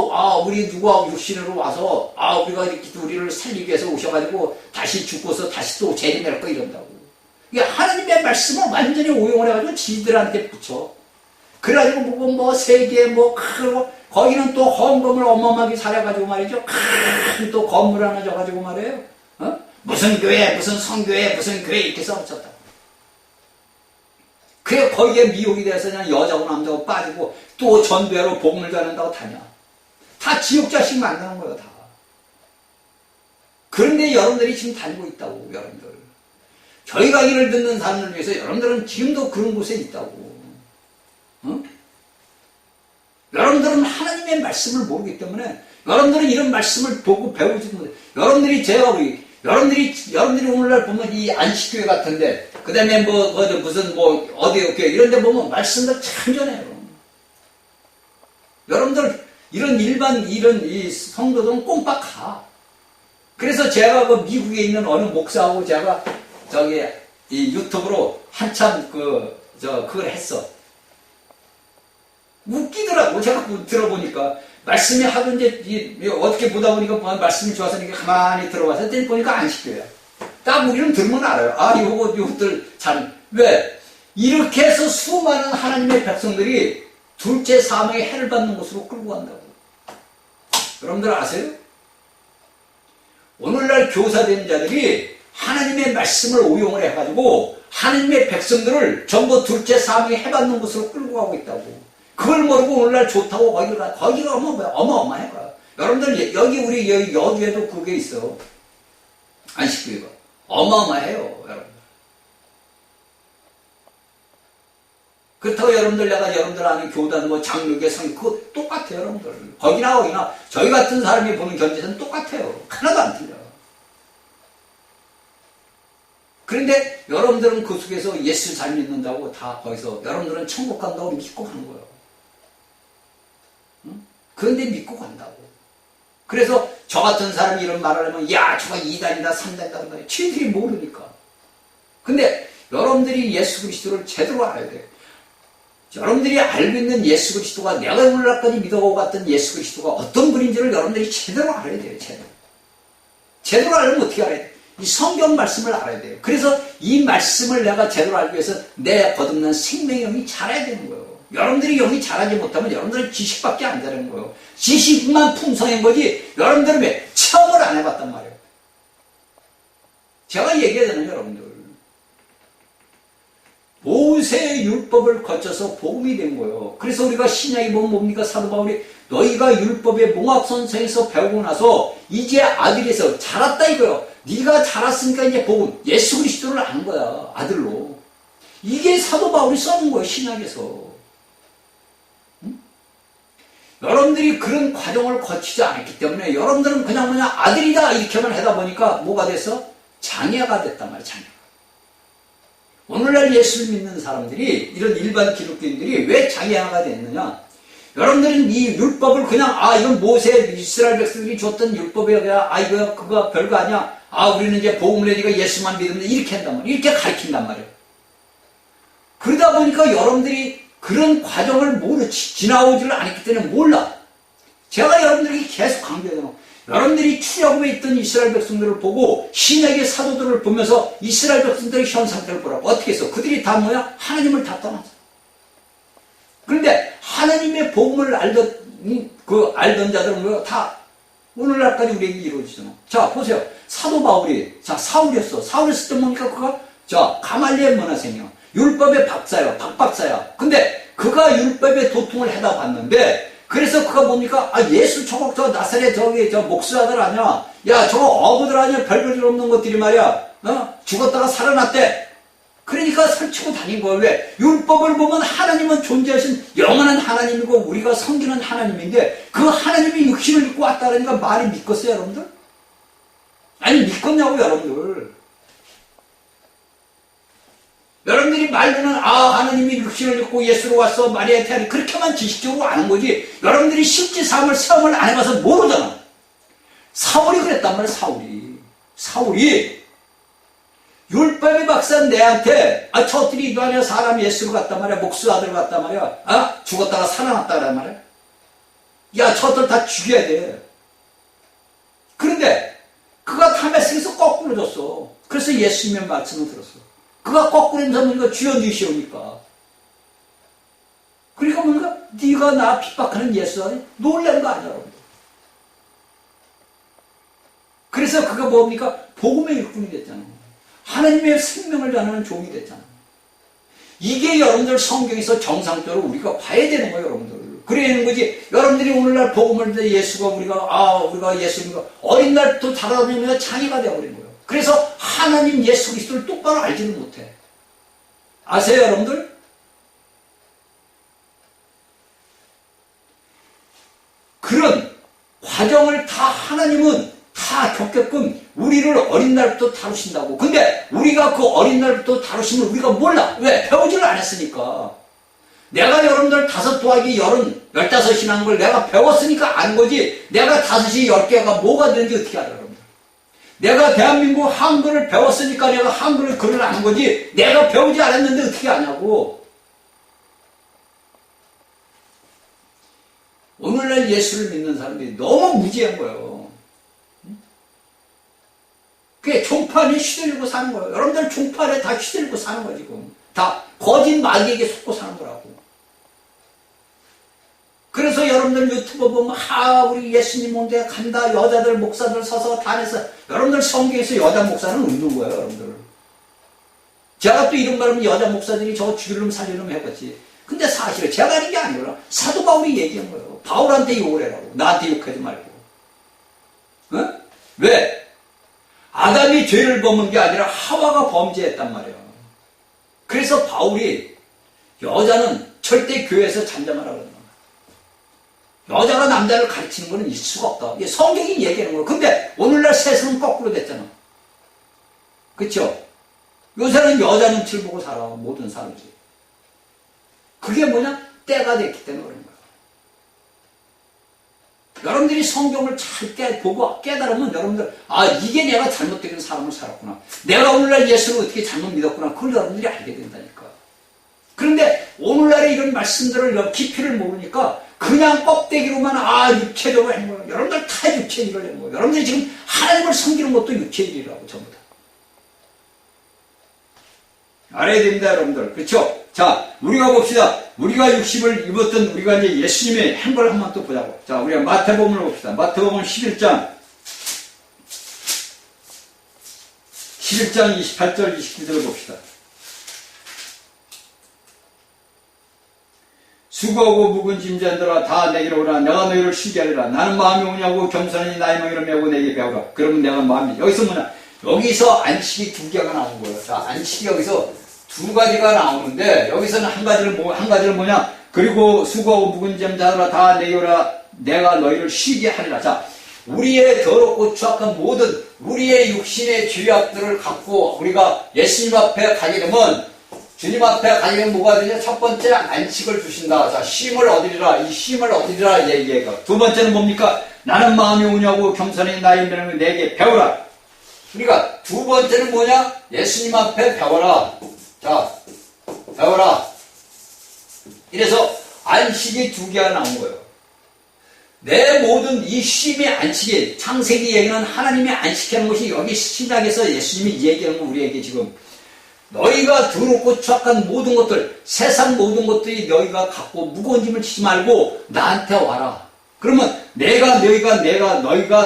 육신으로 와서, 우리가 이렇게 우리를 살리기 위해서 오셔가지고, 다시 죽고서 다시 또 재림할 거 이런다고. 이게 하나님의 말씀을 완전히 오용을 해가지고 지들한테 붙여. 그래가지고 뭐 세계 크고, 거기는 또 헌금을 어마어마하게 살아가지고 말이죠. 큰 또 건물 하나 져가지고 말이에요. 무슨 교회, 무슨 성교회, 무슨 교회 이렇게 써붙였다. 그래, 거기에 미혹이 돼서 그냥 여자고 남자고 빠지고, 또 전도회로 복음을 전한다고 다녀. 다 지옥 자식 만나는 거예요, 다. 그런데 여러분들이 지금 다니고 있다고, 여러분들. 저희 강의를 듣는 사람들 위해서 여러분들은 지금도 그런 곳에 있다고. 여러분들은 하나님의 말씀을 모르기 때문에 여러분들은 이런 말씀을 보고 배우지 못해. 여러분들이 오늘날 보면 이 안식교회 같은데, 그 다음에 어디 교회 이런 데 보면 말씀도 참 전해요. 여러분들, 이 성도들은 꼼빡 가. 그래서 제가 그 미국에 있는 어느 목사하고 제가 이 유튜브로 한참 그걸 했어. 웃기더라고. 제가 들어보니까. 말씀이 하도 이제, 어떻게 보다 보니까 말씀이 좋아서 이렇게 가만히 들어가서 보니까 안식교회야. 딱 우리는 들으면 알아요. 요것들 참. 왜? 이렇게 해서 수많은 하나님의 백성들이 둘째 사망의 해를 받는 곳으로 끌고 간다고. 여러분들 아세요? 오늘날 교사된 자들이 하나님의 말씀을 오용을 해가지고 하나님의 백성들을 전부 둘째 사망의 해 받는 곳으로 끌고 가고 있다고. 그걸 모르고 오늘날 좋다고 거기가 어마어마해. 여러분들, 우리 여주에도 그게 있어. 안식교회가. 어마어마해요, 여러분. 그렇다고 내가 여러분들 아는 교단, 장로교, 성, 그거 똑같아요, 여러분들. 거기나, 저희 같은 사람이 보는 견제는 똑같아요. 하나도 안 틀려. 그런데 여러분들은 그 속에서 예수 잘 믿는다고 다 거기서 여러분들은 천국 간다고 믿고 가는 거예요. 그런데 믿고 간다고. 그래서 저 같은 사람이 이런 말을 하면, 저거 2단이다, 3단이다, 지들이 모르니까. 근데 여러분들이 예수 그리스도를 제대로 알아야 돼요. 여러분들이 알고 있는 예수 그리스도가 내가 오늘날까지 믿어오고 갔던 예수 그리스도가 어떤 분인지를 여러분들이 제대로 알아야 돼요, 제대로. 제대로 알려면 어떻게 알아야 돼요? 이 성경 말씀을 알아야 돼요. 그래서 이 말씀을 내가 제대로 알기 위해서 내 거듭난 생명의 영이 자라야 되는 거예요. 여러분들이 영이 자라지 못하면 여러분들은 지식밖에 안 자라는 거예요. 지식만 풍성한 거지 여러분들은 왜 체험을 안 해봤단 말이에요. 제가 얘기해야 되는 여러분들. 모세의 율법을 거쳐서 복음이 된 거예요. 그래서 우리가 신약에 보면 뭡니까? 사도 바울이 너희가 율법의 몽학선생에서 배우고 나서 이제 아들에서 자랐다 이거예요. 네가 자랐으니까 이제 복음, 예수 그리스도를 안 거야, 아들로. 이게 사도 바울이 써는 거예요, 신약에서. 여러분들이 그런 과정을 거치지 않았기 때문에 여러분들은 그냥 아들이다 이렇게만 하다 보니까 뭐가 됐어? 장애가 됐단 말이야. 장애가. 오늘날 예수를 믿는 사람들이 이런 일반 기독교인들이 왜 장애가 됐느냐? 여러분들은 이 율법을 그냥 이건 모세 이스라엘 백성들이 줬던 율법이야. 그냥 이거 그거 별거 아니야. 우리는 이제 복음을 내니까 예수만 믿으면 돼. 이렇게 한단 말이야. 이렇게 가르친단 말이야. 그러다 보니까 여러분들이 그런 과정을 지나오지를 않았기 때문에 몰라. 제가 여러분들에게 계속 강조하잖아. 여러분들이 출애굽에 있던 이스라엘 백성들을 보고 신약의 사도들을 보면서 이스라엘 백성들의 현 상태를 보라고. 어떻게 했어? 그들이 다 뭐야? 하나님을 다 떠났어. 그런데 하나님의 복음을 알던 자들은 뭐야? 다 오늘날까지 우리에게 이루어지잖아. 자, 보세요. 사도 바울이, 사울이었어. 사울이었을 때 뭡니까? 그가, 가말리엘 문화생이야. 율법의 박사야. 박박사야. 근데 그가 율법의 도통을 해다 봤는데, 그래서 그가 뭡니까? 예수 저거 나사렛 저 목수아들 아니야? 야, 저거 어부들 아니야? 별별 없는 것들이 말이야. 죽었다가 살아났대. 그러니까 설치고 다닌 거야. 왜? 율법을 보면 하나님은 존재하신 영원한 하나님이고 우리가 섬기는 하나님인데 그 하나님이 육신을 입고 왔다 그러니까 말이 믿겠어요, 여러분들? 아니, 믿겠냐고, 여러분들. 여러분들이 말로는 하나님이 육신을 입고 예수로 왔어 마리아의 태아리 그렇게만 지식적으로 아는 거지 여러분들이 실제 삶을 체험을 안 해봐서 모르잖아. 사울이 그랬단 말이야. 사울이 율법의 박사는 내한테 저들이 이거 아니야 사람 예수로 갔단 말이야. 목수 아들 갔단 말이야. 죽었다가 살아났다란 말이야. 야, 저들 다 죽여야 돼. 그런데 그가 다메섹에서 거꾸로 줬어. 그래서 예수님의 말씀을 들었어. 그가 거꾸로 인사하니까 주여 니시오니까. 그러니까 뭔가 네가 나 핍박하는 예수 놀란 거 아니야, 여러분. 그래서 그가 뭡니까? 복음의 일꾼이 됐잖아. 하나님의 생명을 전하는 종이 됐잖아. 이게 여러분들 성경에서 정상적으로 우리가 봐야 되는 거예요, 여러분들. 그래야 되는 거지. 여러분들이 오늘날 복음을 듣는 예수가 우리가 예수님과 어린 날부터 자라다니면서 장애가 되어버린 거예요. 그래서 하나님 예수 그리스도를 똑바로 알지는 못해. 아세요, 여러분들? 그런 과정을 다 하나님은 다 겪게끔 우리를 어린 날부터 다루신다고. 근데 우리가 그 어린 날부터 다루시면 우리가 몰라. 왜? 배우지를 않았으니까. 내가 여러분들 5 더하기 15이라는 걸 내가 배웠으니까 아는 거지. 내가 5이 10개가 뭐가 되는지 어떻게 알아, 여러분들? 내가 대한민국 한글을 배웠으니까 내가 한글을 글을 아는 거지. 내가 배우지 않았는데 어떻게 아냐고. 오늘날 예수를 믿는 사람들이 너무 무지한 거예요. 그게 종판에 휘둘리고 사는 거예요. 여러분들 종판에 다 휘둘리고 사는 거야, 지금. 다 거짓 마귀에게 속고 사는 거라고. 그래서 여러분들 유튜브 보면 우리 예수님 온데 간다. 여자들 목사들 서서 단에서 여러분들 성경에서 여자 목사는 없는 거예요, 여러분들. 제가 또 이런 말하면 여자 목사들이 저거 죽이려면 살리려면 해봤지. 근데 사실은 제가 하는 게 아니라 사도 바울이 얘기한 거예요. 바울한테 욕을 해라고. 나한테 욕하지 말고. 왜? 아담이 죄를 범은 게 아니라 하와가 범죄했단 말이에요. 그래서 바울이 여자는 절대 교회에서 잠잠하라고 그러는 거예요. 여자가 남자를 가르치는 거는 있을 수가 없다. 이게 성경이 얘기하는 거예요. 근데 오늘날 세상은 거꾸로 됐잖아. 그쵸? 요새는 여자 눈치를 보고 살아. 모든 사람들이. 그게 뭐냐? 때가 됐기 때문에 그런 거예요. 여러분들이 성경을 잘 보고 깨달으면 여러분들 이게 내가 잘못된 사람을 살았구나. 내가 오늘날 예수를 어떻게 잘못 믿었구나. 그걸 여러분들이 알게 된다니까. 그런데 오늘날의 이런 말씀들을 깊이를 모르니까 그냥 껍데기로만 육체적으로 하는 거예요. 여러분들 다 육체일을 하는 거예요. 여러분들이 지금 하나님을 섬기는 것도 육체일이라고 전부 다. 알아야 됩니다, 여러분들. 그렇죠? 자, 우리가 봅시다. 우리가 60을 입었던 우리가 이제 예수님의 한 걸 한번 또 보자고. 자, 우리가 마태복음을 봅시다. 마태복음 11장 28절 29절을 봅시다. 수고하고 묵은 짐자들아 다 내게로 오라. 내가 너희를 쉬게 하리라. 나는 마음이 오냐고 겸손하니 나의 멍에를 메고 내게 배우라. 그러면 내가 마음이 여기서 뭐냐? 여기서 안식이 2개가 나온 거예요. 자, 안식이 여기서 2가지가 나오는데 여기서는 한 가지를 뭐냐? 그리고 수고하고 묵은 잠 자들아 다 내려라. 내가 너희를 쉬게 하리라. 자, 우리의 더럽고 추악한 모든 우리의 육신의 죄악들을 갖고 우리가 예수님 앞에 가게 되면, 주님 앞에 가게 되면 뭐가 되냐? 첫 번째 안식을 주신다. 자, 쉼을 얻으리라. 이 쉼을 얻으리라 얘기가. 두 번째는 뭡니까? 나는 마음이 온유하고 겸손히 나의 면을 내게 배우라. 우리가 두 번째는 뭐냐? 예수님 앞에 배워라. 자, 배워라. 이래서 안식이 두 개가 나온 거예요. 내 모든 이 쉼의 안식이, 창세기 얘기는 하나님이 안식하는 것이 여기 신약에서 예수님이 얘기하는 거 우리에게 지금 너희가 더럽고 추악한 모든 것들, 세상 모든 것들이 너희가 갖고 무거운 짐을 지지 말고 나한테 와라. 그러면 너희가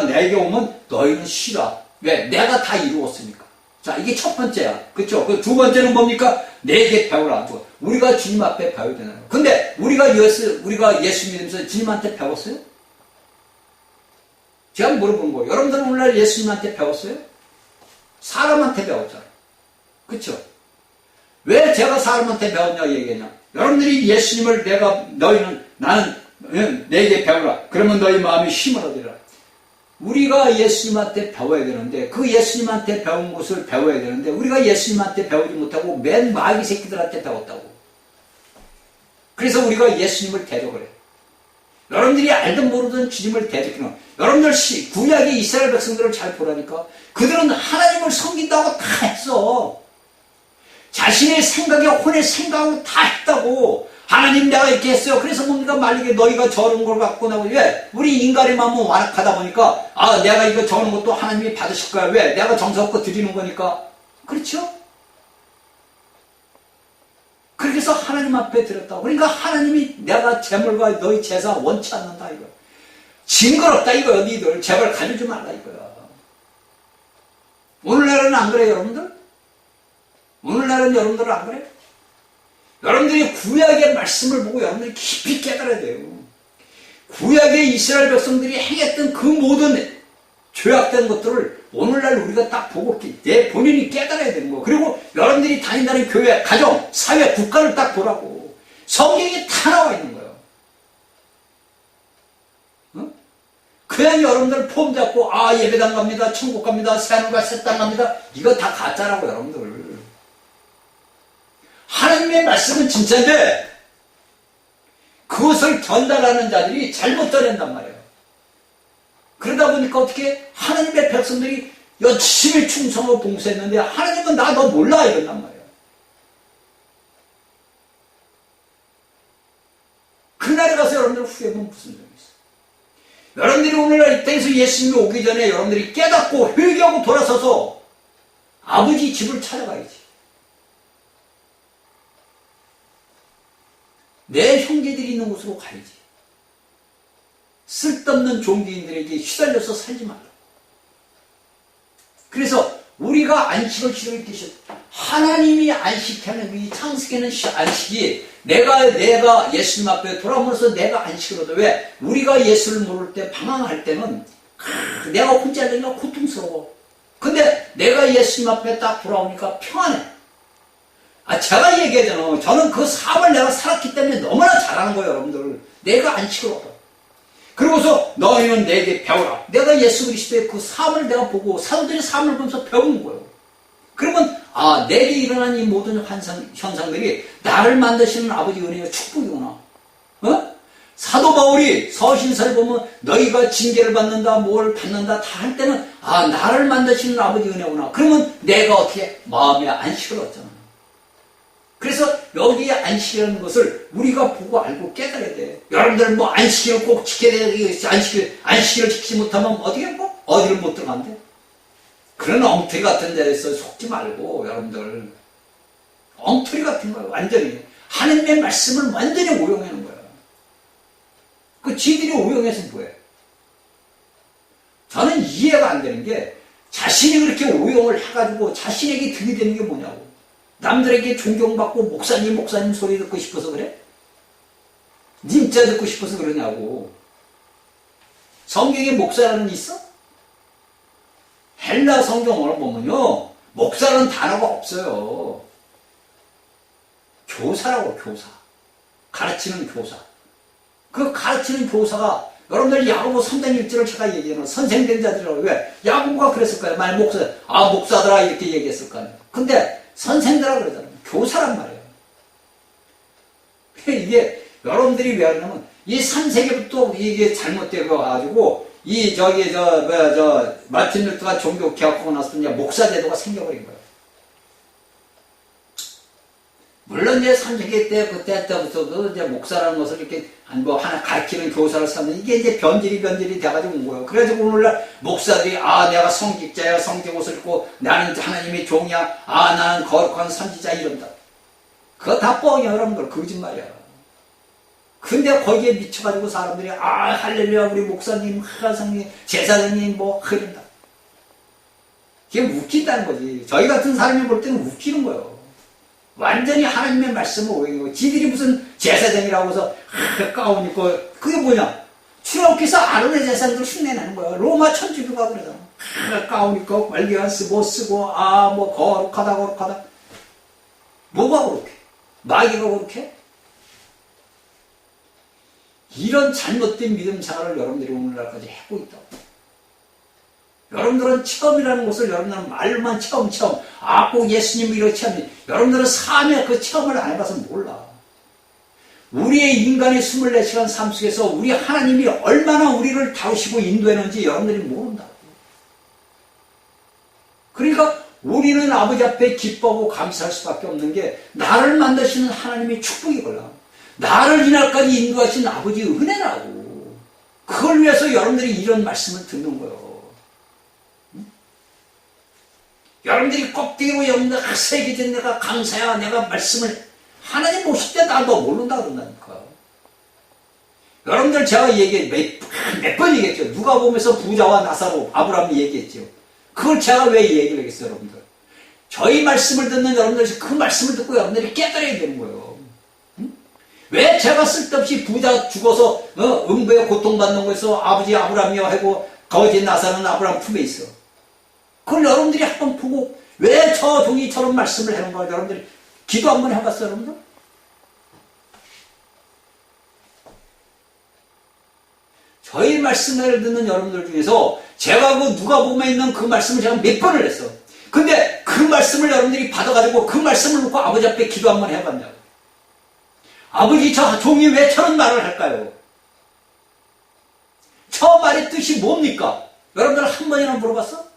내게 오면 너희는 쉬라. 왜? 내가 다 이루었으니까. 자, 이게 첫 번째야. 그쵸? 그 두 번째는 뭡니까? 내게 배우라. 우리가 주님 앞에 배워야 되나요? 근데 우리가 예수 믿으면서 주님한테 배웠어요? 제가 물어보는 거예요. 여러분들은 오늘날 예수님한테 배웠어요? 사람한테 배웠잖아요. 그쵸? 왜 제가 사람한테 배웠냐 얘기하냐? 여러분들이 예수님을 나는 내게 배우라. 그러면 너희 마음이 쉼을 얻으리라. 우리가 예수님한테 배워야 되는데, 그 예수님한테 배운 것을 배워야 되는데, 우리가 예수님한테 배우지 못하고 맨 마귀 새끼들한테 배웠다고. 그래서 우리가 예수님을 대적을 해요. 여러분들이 알든 모르든 주님을 대적해요. 여러분들 구약의 이스라엘 백성들을 잘 보라니까. 그들은 하나님을 섬긴다고 다 했어. 자신의 생각에 혼의 생각으로 다 했다고. 하나님 내가 이렇게 했어요. 그래서 뭡니까? 만약에 너희가 저런 걸 갖고 나고, 왜? 우리 인간의 마음은 완악하다 보니까, 내가 이거 저런 것도 하나님이 받으실 거야. 왜? 내가 정성껏 드리는 거니까. 그렇죠? 그렇게 해서 하나님 앞에 드렸다고. 그러니까 하나님이 내가 재물과 너희 제사 원치 않는다 이거. 징그럽다 이거야. 니들 제발 가지지 말라 이거야. 오늘날은 안 그래요 여러분들? 오늘날은 여러분들은 안 그래요? 여러분들이 구약의 말씀을 보고 여러분들이 깊이 깨달아야 돼요. 구약의 이스라엘 백성들이 행했던 그 모든 죄악된 것들을 오늘날 우리가 딱 보고 내 본인이 깨달아야 되는 거. 그리고 여러분들이 다닌다는 교회, 가정, 사회, 국가를 딱 보라고. 성경에 다 나와 있는 거예요. 어? 그냥 여러분들 폼 잡고 예배당 갑니다, 천국 갑니다, 새하늘과 새 땅 갑니다. 이거 다 가짜라고 여러분들. 하나님의 말씀은 진짜인데 그것을 전달하는 자들이 잘못 전한단 말이에요. 그러다 보니까 어떻게 하나님의 백성들이 열심히 충성하고 봉사했는데 하나님은 나 너 몰라 이런단 말이에요. 그날에 가서 여러분들 후회하면 무슨 점이 있어요? 여러분들이 오늘날 이 땅에서 예수님이 오기 전에 여러분들이 깨닫고 회개하고 돌아서서 아버지 집을 찾아가야지. 내 형제들이 있는 곳으로 가야지. 쓸데없는 종교인들에게 휘달려서 살지 말라. 그래서 우리가 안식을 지키는 뜻이 하나님이 안식하는 이 창세기는 안식이 내가 예수님 앞에 돌아오면서 내가 안식을 얻어. 왜? 우리가 예수를 모를 때 방황할 때는 내가 혼자 되니까 고통스러워. 근데 내가 예수님 앞에 딱 돌아오니까 평안해. 제가 얘기하잖아. 저는 그 삶을 내가 살았기 때문에 너무나 잘하는 거예요, 여러분들. 내가 안식을 얻어. 그러고서 너희는 내게 배우라. 내가 예수 그리스도의 그 삶을 내가 보고 사도들의 삶을 보면서 배우는 거예요. 그러면 내게 일어난 이 모든 현상들이 나를 만드시는 아버지 은혜의 축복이구나. 사도 바울이 서신서를 보면 너희가 징계를 받는다, 뭘 받는다 다 할 때는 나를 만드시는 아버지 은혜구나. 그러면 내가 어떻게 마음의 안식을 얻잖아. 그래서 여기에 안식이라는 것을 우리가 보고 알고 깨달아야 돼. 여러분들은 안식일을 꼭 지켜야 돼. 안식일을 지키지 못하면 어디를 못 들어간대? 그런 엉터리 같은 데에서 속지 말고, 여러분들. 엉터리 같은 거야, 완전히. 하나님의 말씀을 완전히 오용하는 거야. 지들이 오용해서 뭐해? 저는 이해가 안 되는 게, 자신이 그렇게 오용을 해가지고 자신에게 득이 되는 게 뭐냐고. 남들에게 존경받고 목사님 소리 듣고 싶어서 그래? 님자 듣고 싶어서 그러냐고. 성경에 목사라는 게 있어? 헬라 성경을 보면요, 목사라는 단어가 없어요. 교사라고, 교사. 가르치는 교사. 그 가르치는 교사가 여러분들 야고보 3장 1절을 제가 얘기하는 선생된 자들이라고. 왜? 야고보가 그랬을 거예요. 만약 목사들아 이렇게 얘기했을 거 아니에요. 근데 선생들아 그러잖아요. 교사란 말이에요. 이게 여러분들이 왜 하냐면 이 3세기부터 이게 잘못되어 가지고 마틴 루터가 종교 개혁하고 나서 이제 목사 제도가 생겨버린 거예요. 물론 이제 3세기 그때부터도 이제 목사라는 것을 이렇게 하나 가르치는 교사를 삼는 이게 이제 변질이 돼가지고 온 거예요. 그래가지고 오늘날 목사들이 내가 성직자야, 성직 옷을 입고 나는 하나님의 종이야, 나는 거룩한 선지자 이런다. 그거 다 뻥이야, 여러분들. 거짓말이야. 근데 거기에 미쳐가지고 사람들이 할렐루야 우리 목사님, 하사님, 제사장님 이런다. 그게 웃긴다는 거지. 저희 같은 사람이 볼 때는 웃기는 거예요. 완전히 하나님의 말씀을 오해한 거예요. 지들이 무슨 제사장이라고 해서 가운 입고 그게 뭐냐? 출애굽기서 아론의 제사장들 흉내내는 거예요. 로마 천주교가 그러잖아. 가운 입고 말기한 쓰고 거룩하다. 뭐가 그렇게? 마귀가 그렇게? 이런 잘못된 믿음 생활을 여러분들이 오늘날까지 하고 있다고. 여러분들은 체험이라는 것을 여러분들은 말로만 체험. 꼭 예수님 이런 체험이. 여러분들은 삶의 그 체험을 안 해봐서 몰라. 우리의 인간의 24시간 삶 속에서 우리 하나님이 얼마나 우리를 다루시고 인도했는지 여러분들이 모른다고. 그러니까 우리는 아버지 앞에 기뻐하고 감사할 수밖에 없는 게 나를 만드시는 하나님의 축복이걸라. 나를 이날까지 인도하신 아버지의 은혜라고. 그걸 위해서 여러분들이 이런 말씀을 듣는 거예요. 여러분들이 껍데기로 여러분들 세계된 내가 강사야, 내가 말씀을 하나님 모실 때 나도 모른다 그런다니까. 여러분들 제가 몇 번 얘기했죠. 누가 보면서 부자와 나사로 아브라함이 얘기했죠. 그걸 제가 왜 얘기를 하겠어요, 여러분들. 저희 말씀을 듣는 여러분들이 그 말씀을 듣고 여러분들이 깨달아야 되는 거예요. 왜 제가 쓸데없이 부자 죽어서 음부에 고통받는 거에서 아버지 아브라함이여 하고 거지 나사로는 아브라함 품에 있어. 그걸 여러분들이 한번 보고 왜 저 종이처럼 말씀을 하는 거야? 여러분들이 기도 한번 해봤어요, 여러분들? 저희 말씀을 듣는 여러분들 중에서 제가 그 누가복음에 있는 그 말씀을 제가 몇 번을 했어. 근데 그 말씀을 여러분들이 받아가지고 그 말씀을 놓고 아버지 앞에 기도 한번 해봤냐고. 아버지 저 종이 왜 저런 말을 할까요? 저 말의 뜻이 뭡니까? 여러분들 한 번이나 물어봤어?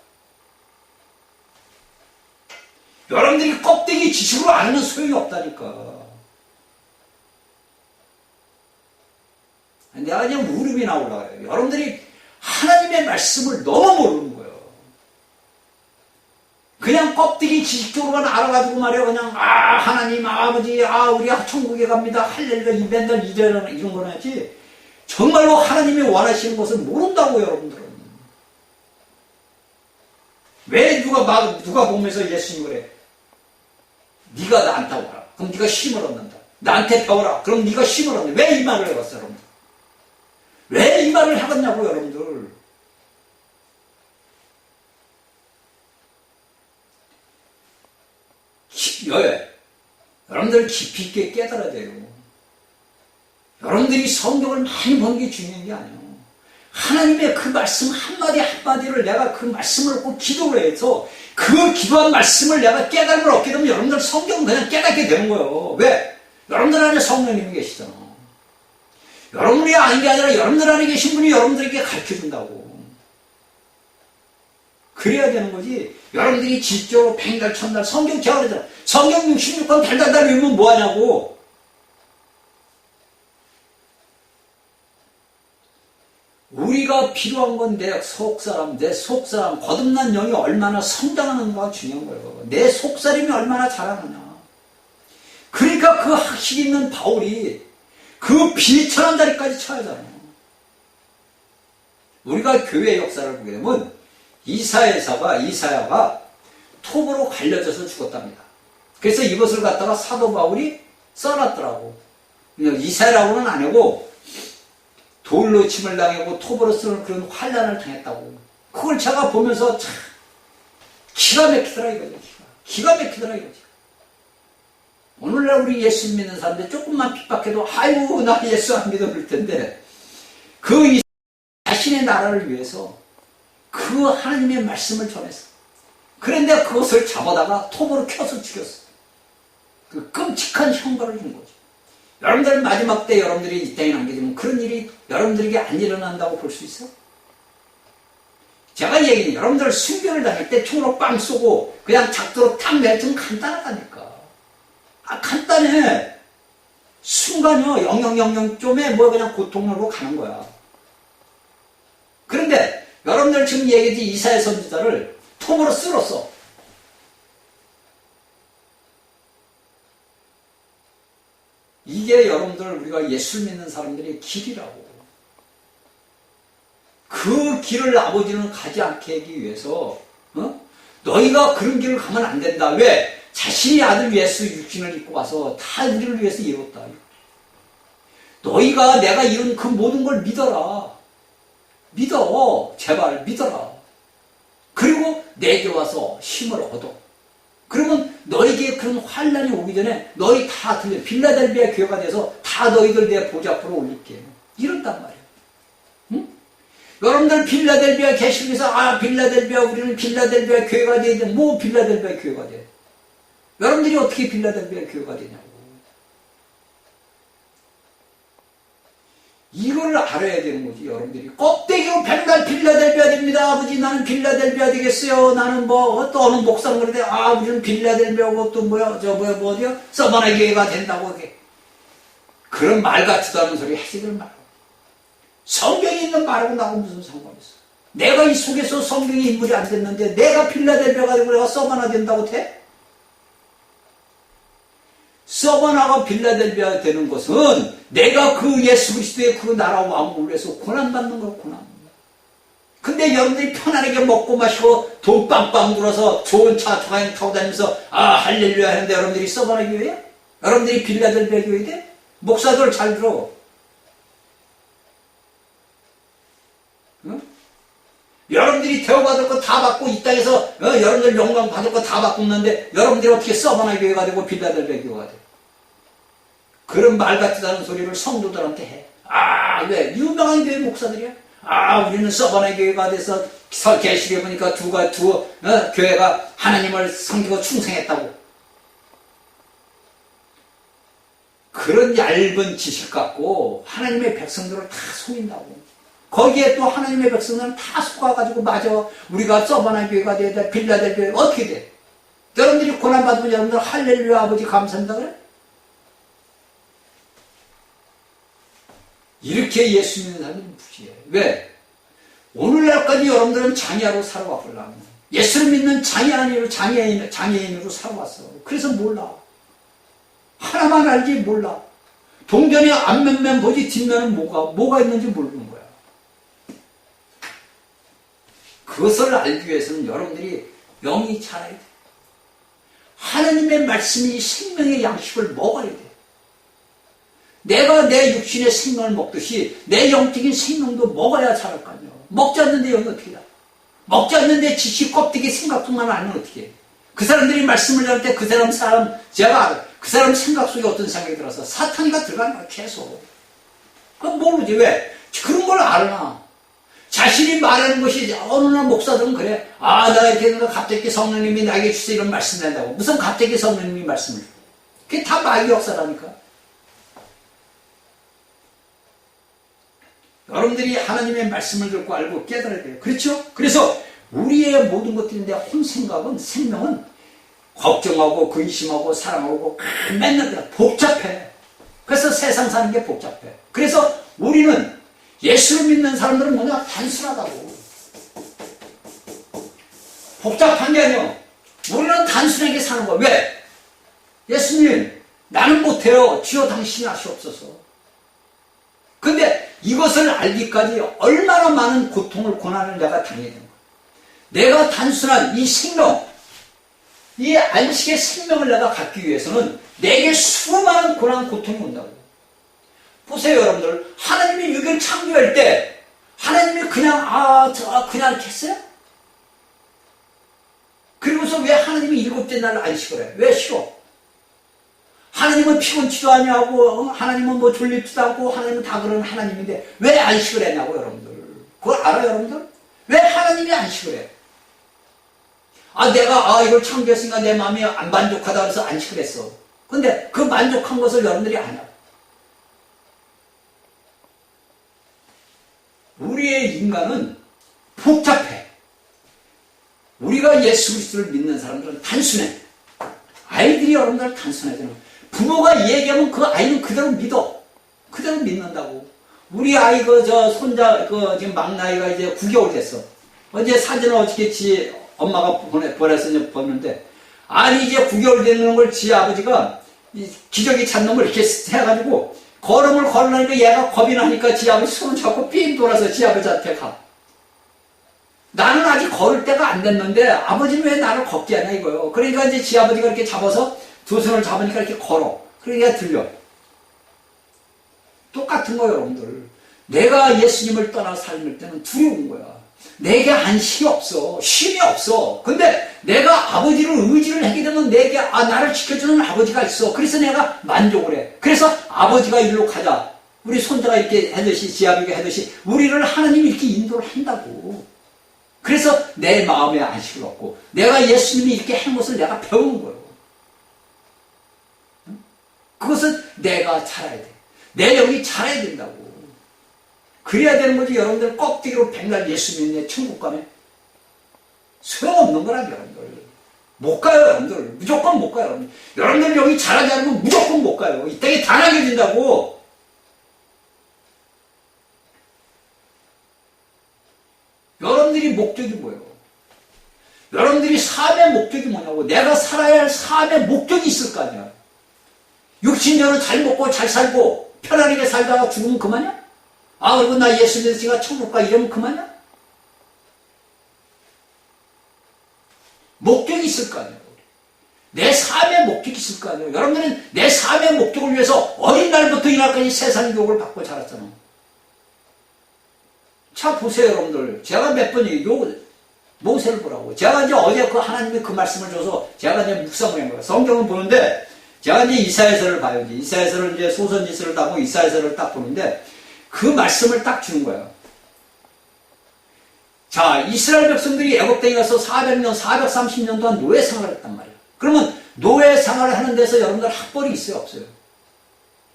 여러분들이 껍데기 지식으로 알면 소용이 없다니까. 내가 그냥 울음이 나오려고 해요. 여러분들이 하나님의 말씀을 너무 모르는 거예요. 그냥 껍데기 지식적으로만 알아가지고 말이야. 그냥 하나님 아버지 우리 천국에 갑니다. 할렐루야 맨날 이런 거는 하지. 정말로 하나님이 원하시는 것을 모른다고 여러분들은. 왜 누가 보면서 예수님 그래? 네가 나한테 와라. 그럼 네가 힘을 얻는다. 나한테 배워라. 그럼 네가 힘을 얻는다. 왜 이 말을 해봤어, 여러분들? 왜 이 말을 해봤냐고, 여러분들. 여러분들 깊이 있게 깨달아야 돼요. 여러분들이 성경을 많이 보는 게 중요한 게 아니에요. 하나님의 그 말씀 한마디를 내가 그 말씀을 놓고 기도를 해서 그 기도한 말씀을 내가 깨달음을 얻게 되면 여러분들 성경은 그냥 깨닫게 되는 거예요. 왜? 여러분들 안에 성령님이 계시잖아. 여러분이 아닌 게 아니라 여러분들 안에 계신 분이 여러분들에게 가르쳐준다고. 그래야 되는 거지. 여러분들이 지적으로 백날 천날 성경 제가 그러잖아. 성경 66권 달달달 외우면 뭐하냐고. 우리가 필요한 건 내 속사람, 거듭난 영이 얼마나 성장하는가가 중요한 거예요. 내 속사람이 얼마나 자라느냐. 그러니까 그 학식 있는 바울이 그 비천한 자리까지 쳐야잖아요. 우리가 교회 역사를 보게 되면 이사야가 톱으로 갈려져서 죽었답니다. 그래서 이것을 갖다가 사도 바울이 써놨더라고. 이사야라고는 안 하고 돌로 침을 당하고 톱으로 쓰는 그런 환난을 당했다고. 그걸 제가 보면서 참 기가 막히더라 이거지. 기가 막히더라 이거지. 오늘날 우리 예수 믿는 사람들 조금만 핍박해도 아이고 나 예수 안 믿어 그럴 텐데 그 자신의 나라를 위해서 그 하나님의 말씀을 전했어. 그런데 그것을 잡아다가 톱으로 켜서 죽였어. 그 끔찍한 형벌을 준 거지. 여러분들 마지막 때 여러분들이 이 땅에 남겨지면 그런 일이 여러분들에게 안 일어난다고 볼 수 있어? 제가 얘기는 여러분들 순교를 다닐 때 총으로 빵 쏘고 그냥 작도로 탁 내리면 간단하다니까. 간단해. 순간이요 0000점에 뭐 그냥 고통으로 가는 거야. 그런데 여러분들 지금 얘기했지 이사야 선지자를 톱으로 쓸었어. 이게 여러분들 우리가 예수 믿는 사람들의 길이라고. 그 길을 아버지는 가지 않게 하기 위해서 너희가 그런 길을 가면 안 된다. 왜? 자신의 아들 예수 육신을 입고 와서 다 우리를 위해서 이뤘다. 너희가 내가 이룬 그 모든 걸 믿어라. 믿어. 제발 믿어라. 그리고 내게 와서 힘을 얻어. 그러면 너에게 그런 환란이 오기 전에 너희 다 들려. 빌라델비아 교회가 돼서 다 너희들 내 보좌 앞으로 올릴게. 이런단 말이야. 응? 여러분들 빌라델비아 계시면서 빌라델비아 우리는 빌라델비아 교회가 돼야 돼. 뭐 빌라델비아 교회가 돼? 여러분들이 어떻게 빌라델비아 교회가 되냐고. 이걸 알아야 되는 거지. 여러분들이 껍데기로 백날 빌라델비아 됩니다. 아버지 나는 빌라델비아 되겠어요. 나는 뭐 또 어느 목사는 그러대. 우리는 빌라델비아고 또 뭐 어디요? 서바나 교회가 된다고. 그런 말 같지도 않은 소리 하지들 말고. 성경에 있는 말하고 나하고 무슨 상관이 있어. 내가 이 속에서 성경의 인물이 안 됐는데 내가 빌라델비아가 되고 내가 서바나 된다고 돼? 서바나가 빌라델비아 되는 것은 내가 그 예수 그리스도의 그 나라 왕국을 위해서 고난받는 거야, 고난. 근데 여러분들이 편안하게 먹고 마시고 돈 빵빵 들어서 좋은 차 타고 다니면서 할렐루야 하는데 여러분들이 서바나 교회야? 여러분들이 빌라델비아 교회 돼? 목사들 잘 들어. 응? 여러분들이 대우받을 거 다 받고 이 땅에서 여러분들 영광 받을 거 다 받고 있는데 여러분들이 어떻게 서바나 교회가 되고 빌라델비아 교회가 돼? 그런 말 같지도 않은 소리를 성도들한테 해. 왜? 유명한 교회 목사들이야? 우리는 서바나 교회가 돼서 계시게 보니까 두 교회가 하나님을 섬기고 충성했다고. 그런 얇은 지식 갖고 하나님의 백성들을 다 속인다고. 거기에 또 하나님의 백성들은 다 속아가지고 맞아. 우리가 서바나 교회가 돼야 돼. 빌라델비아 어떻게 돼? 여러분들이 고난받으면 여러분들 할렐루야 아버지 감사합니다 그래? 이렇게 예수 믿는 사람들이 무지해. 왜? 오늘날까지 여러분들은 장애하로 살아왔걸라. 예수를 믿는 장애인으로 살아왔어. 그래서 몰라. 하나만 알지 몰라. 동전에 앞면면 뭐지 뒷면은 뭐가 있는지 모르는 거야. 그것을 알기 위해서는 여러분들이 영이 자라야 돼. 하나님의 말씀이 생명의 양식을 먹어야 돼. 내가 내 육신의 생명을 먹듯이 내 영적인 생명도 먹어야 자랄 거 아니야. 먹지 않는데 영이 어떻게 나? 먹지 않는데 지식 껍데기 생각뿐만 알면 어떻게 해? 그 사람들이 말씀을 할 때 그 사람 제가 알아. 그 사람 생각 속에 어떤 생각이 들어서 사탄이가 들어가는 거야 계속. 그건 모르지. 왜? 그런 걸 알아. 자신이 말하는 것이 어느 날 목사들은 그래. 내가 이렇게 했는데 갑자기 성령님이 나에게 주세요 이런 말씀을 한다고. 무슨 갑자기 성령님이 말씀을 해. 그게 다 마귀 역사라니까. 여러분들이 하나님의 말씀을 듣고 알고 깨달아야 돼요. 그렇죠? 그래서 우리의 모든 것들인데 생명은 걱정하고 근심하고 사랑하고 맨날 복잡해. 그래서 세상 사는 게 복잡해. 그래서 우리는 예수를 믿는 사람들은 뭐냐? 단순하다고. 복잡한 게 아니야. 우리는 단순하게 사는 거야. 왜? 예수님 나는 못해요. 주여 당신이 하시옵소서. 근데 이것을 알기까지 얼마나 많은 고통을 고난을 내가 당해야 되는 거야. 내가 단순한 이 생명, 이 안식의 생명을 내가 갖기 위해서는 내게 수많은 고난 고통이 온다고. 보세요 여러분들. 하나님이 유교를 창조할 때 하나님이 그냥 그냥 이렇게 했어요? 그리고서 왜 하나님이 7째 날 안식을 해? 왜 싫어? 하나님은 피곤치도 아니하고 하나님은 뭐 졸립지도 않고 하나님은 다 그런 하나님인데 왜 안식을 했냐고 여러분들. 그걸 알아요 여러분들? 왜 하나님이 안식을 해? 내가 이걸 창조했으니까 내 마음이 안 만족하다 그래서 안식을 했어. 근데 그 만족한 것을 여러분들이 아냐? 우리의 인간은 복잡해. 우리가 예수 그리스도를 믿는 사람들은 단순해. 아이들이 여러분들 단순하잖아요. 부모가 얘기하면 그 아이는 그대로 믿어. 그대로 믿는다고. 우리 아이 손자 지금 막나이가 이제 9개월 됐어. 어제 사진을 어떻게 엄마가 보내서 이제 봤는데 이제 9개월 되는 걸 지 아버지가 기저귀 찬 놈을 이렇게 해가지고 걸음을 걸으니까 얘가 겁이 나니까 지 아버지 손을 잡고 삥 돌아서 지 아버지한테 가. 나는 아직 걸을 때가 안 됐는데 아버지는 왜 나를 걷게 하냐 이거요. 그러니까 이제 지 아버지가 이렇게 잡아서 두 손을 잡으니까 이렇게 걸어. 그러니까 들려. 똑같은 거예요 여러분들. 내가 예수님을 떠나 삶을 때는 두려운 거야. 내게 안식이 없어. 쉼이 없어. 근데 내가 아버지를 의지를 하게 되면 내게 나를 지켜주는 아버지가 있어. 그래서 내가 만족을 해. 그래서 아버지가 일로 가자. 우리 손자가 이렇게 하듯이 지아비가 하듯이 우리를 하나님이 이렇게 인도를 한다고. 그래서 내 마음에 안식을 얻고 내가 예수님이 이렇게 한 것을 내가 배운 거예요. 그것은 내가 자라야 돼. 내 영이 자라야 된다고. 그래야 되는 거지. 여러분들 껍데기로 백날 예수 믿네 천국 가면 소용없는 거라 여러분들. 못 가요 여러분들. 무조건 못 가요 여러분들. 여러분들 여기 자라지 않으면 무조건 못 가요. 이 땅에 다 남겨진다고. 여러분들이 목적이 뭐예요? 여러분들이 삶의 목적이 뭐냐고. 내가 살아야 할 삶의 목적이 있을 거 아니야. 60년을 잘 먹고 잘 살고 편안하게 살다가 죽으면 그만이야? 그리고 나 예수 믿으니까 천국 가 이러면 그만이야? 목적이 있을 거 아니에요. 내 삶의 목적이 있을 거 아니에요. 여러분들은 내 삶의 목적을 위해서 어린 날부터 이날까지 세상 교육을 받고 자랐잖아. 자 보세요 여러분들. 제가 몇 번 모세를 보라고. 제가 이제 어제 하나님이 그 말씀을 줘서 제가 이제 묵상을 한 거예요. 성경을 보는데 제가 이제 이사야서를 봐요. 이사야서를 이제 소선지서를 딱 보고 이사야서를 딱 보는데 그 말씀을 딱 주는 거예요. 자, 이스라엘 백성들이 애굽 땅에 가서 400년, 430년 동안 노예 생활을 했단 말이에요. 그러면 노예 생활을 하는 데서 여러분들 학벌이 있어요, 없어요?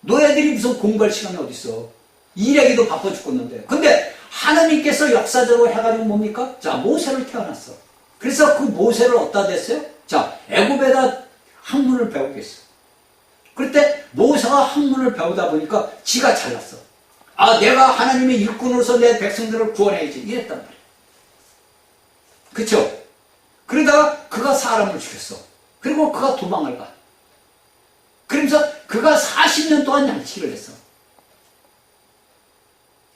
노예들이 무슨 공부할 시간이 어디 있어? 일하기도 바빠 죽겠는데. 근데 하나님께서 역사적으로 해가지고 뭡니까? 자, 모세를 태어났어. 그래서 그 모세를 어디다 댔어요? 자, 애굽에다 학문을 배우겠어. 그럴 때 모세가 학문을 배우다 보니까 지가 잘났어. 내가 하나님의 일꾼으로서 내 백성들을 구원해야지. 이랬단 말이야. 그쵸? 그러다가 그가 사람을 죽였어. 그리고 그가 도망을 가. 그러면서 그가 40년 동안 양치기를 했어.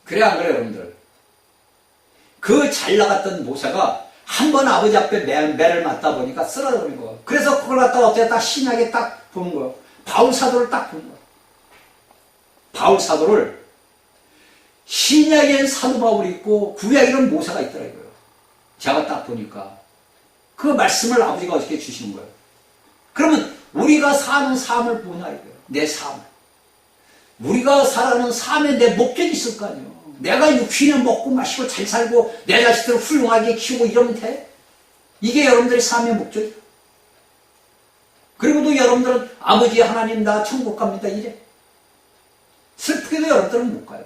그래 안 그래요 여러분들? 그 잘 나갔던 모세가 한 번 아버지 앞에 매를 맞다 보니까 쓰러져버린 거야. 그래서 그걸 갖다가 어떻게 딱 신약에 딱 보는 거야. 바울 사도를 딱 보는 거야. 바울 사도를 신약에는 사도 바울이 있고 구약에는 모세가 있더라고요. 제가 딱 보니까 그 말씀을 아버지가 어떻게 주시는 거예요. 그러면 우리가 사는 삶을 보냐 이거예요. 내 삶을. 우리가 살아가는 삶에 내 목적이 있을 거 아니에요. 내가 육신에 먹고 마시고 잘 살고 내 자식들을 훌륭하게 키우고 이러면 돼? 이게 여러분들의 삶의 목적이에요. 그리고도 여러분들은 아버지 하나님 나 천국 갑니다 이래. 슬프게도 여러분들은 못 가요.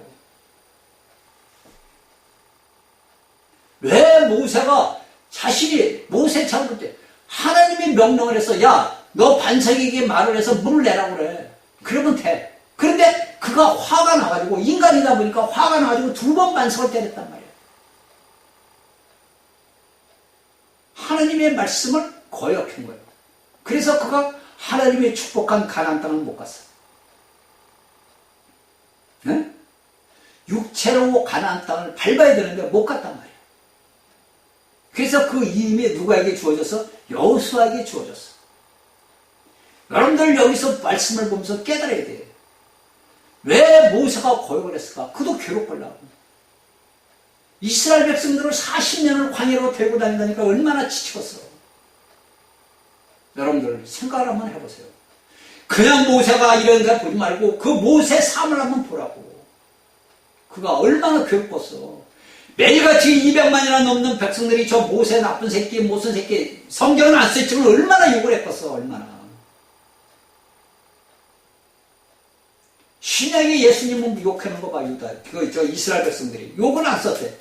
왜 모세가 자신이 모세 잡을 때 하나님이 명령을 해서 야 너 반석에게 말을 해서 물을 내라고 그래. 그러면 돼. 그런데 그가 화가 나가지고 인간이다 보니까 화가 나가지고 2번 반석을 때렸단 말이에요. 하나님의 말씀을 거역한 거예요. 그래서 그가 하나님의 축복한 가나안 땅을 못 갔어요. 네? 육체로 가나안 땅을 밟아야 되는데 못 갔단 말이에요. 그래서 그 힘이 누구에게 주어졌어? 여호수아에게 주어졌어. 여러분들 여기서 말씀을 보면서 깨달아야 돼요. 왜 모세가 거역을 했을까? 그도 괴롭걸라고. 이스라엘 백성들을 40년을 광야로 데리고 다닌다니까 얼마나 지치겠어. 여러분들 생각을 한번 해보세요. 그냥 모세가 이런 데 보지 말고 그 모세 삶을 한번 보라고. 그가 얼마나 괴롭겠어. 매일같이 200만이나 넘는 백성들이 저 모세 나쁜 새끼, 모순 새끼, 성경은 안 써있지만 얼마나 욕을 했겠어, 얼마나. 신약에 예수님은 욕하는 거 봐, 유다. 저 이스라엘 백성들이. 욕은 안 썼대.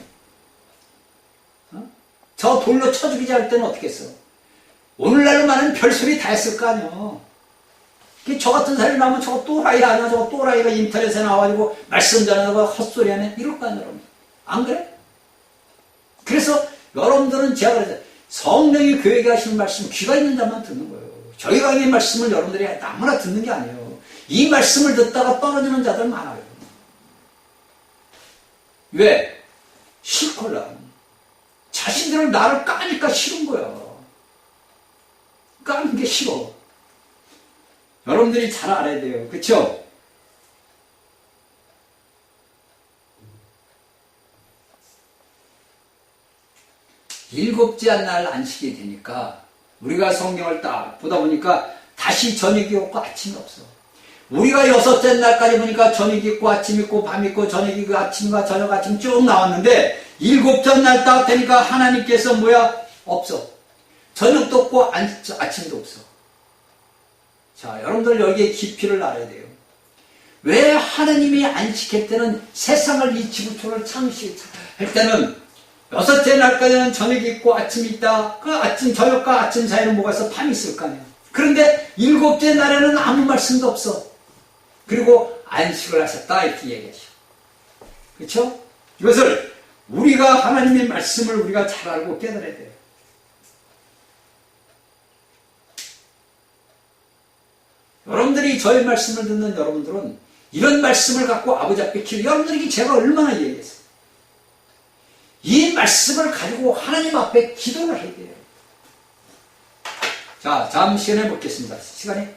어? 저 돌로 쳐 죽이자 할 때는 어떻게 했어? 오늘날로 말하면 별소리 다 했을 거 아니야. 저 같은 사람이 나오면 저거 또라이 아니야? 저거 또라이가 인터넷에 나와가지고 말씀 전하다가 헛소리 하네? 이럴 거 아니야, 여러분. 안 그래? 그래서 여러분들은 제가 그랬어요. 성령이 교회에 하시는 말씀 귀가 있는 자만 듣는 거예요. 저희가 하는 말씀을 여러분들이 아무나 듣는 게 아니에요. 이 말씀을 듣다가 떨어지는 자들 많아요. 왜? 싫거든. 자신들은 나를 까니까 싫은 거야. 까는 게 싫어. 여러분들이 잘 알아야 돼요. 그쵸? 일곱째 날 안식이 되니까 우리가 성경을 딱 보다 보니까 다시 저녁이 없고 아침이 없어. 우리가 6째 날까지 보니까 저녁이 있고 아침 있고 밤 있고 저녁이 있고 아침과 저녁 아침 쭉 나왔는데 7째 날 딱 되니까 하나님께서 뭐야? 없어. 저녁도 없고 아침도 없어. 자, 여러분들 여기에 깊이를 알아야 돼요. 왜 하나님이 안식할 때는 세상을 이 지구촌을 창시할 때는 6째 날까지는 저녁이 있고 아침이 있다. 그 아침, 저녁과 아침 사이에는 뭐가 있어? 밤이 있을 거 아니야. 그런데 7째 날에는 아무 말씀도 없어. 그리고 안식을 하셨다. 이렇게 얘기하셔. 그렇죠? 이것을 우리가 하나님의 말씀을 우리가 잘 알고 깨달아야 돼요. 여러분들이 저의 말씀을 듣는 여러분들은 이런 말씀을 갖고 아버지 앞에 여러분들에게 제가 얼마나 얘기했어요. 이 말씀을 가지고 하나님 앞에 기도를 해야 돼요. 자, 다음 시간에 뵙겠습니다. 시간이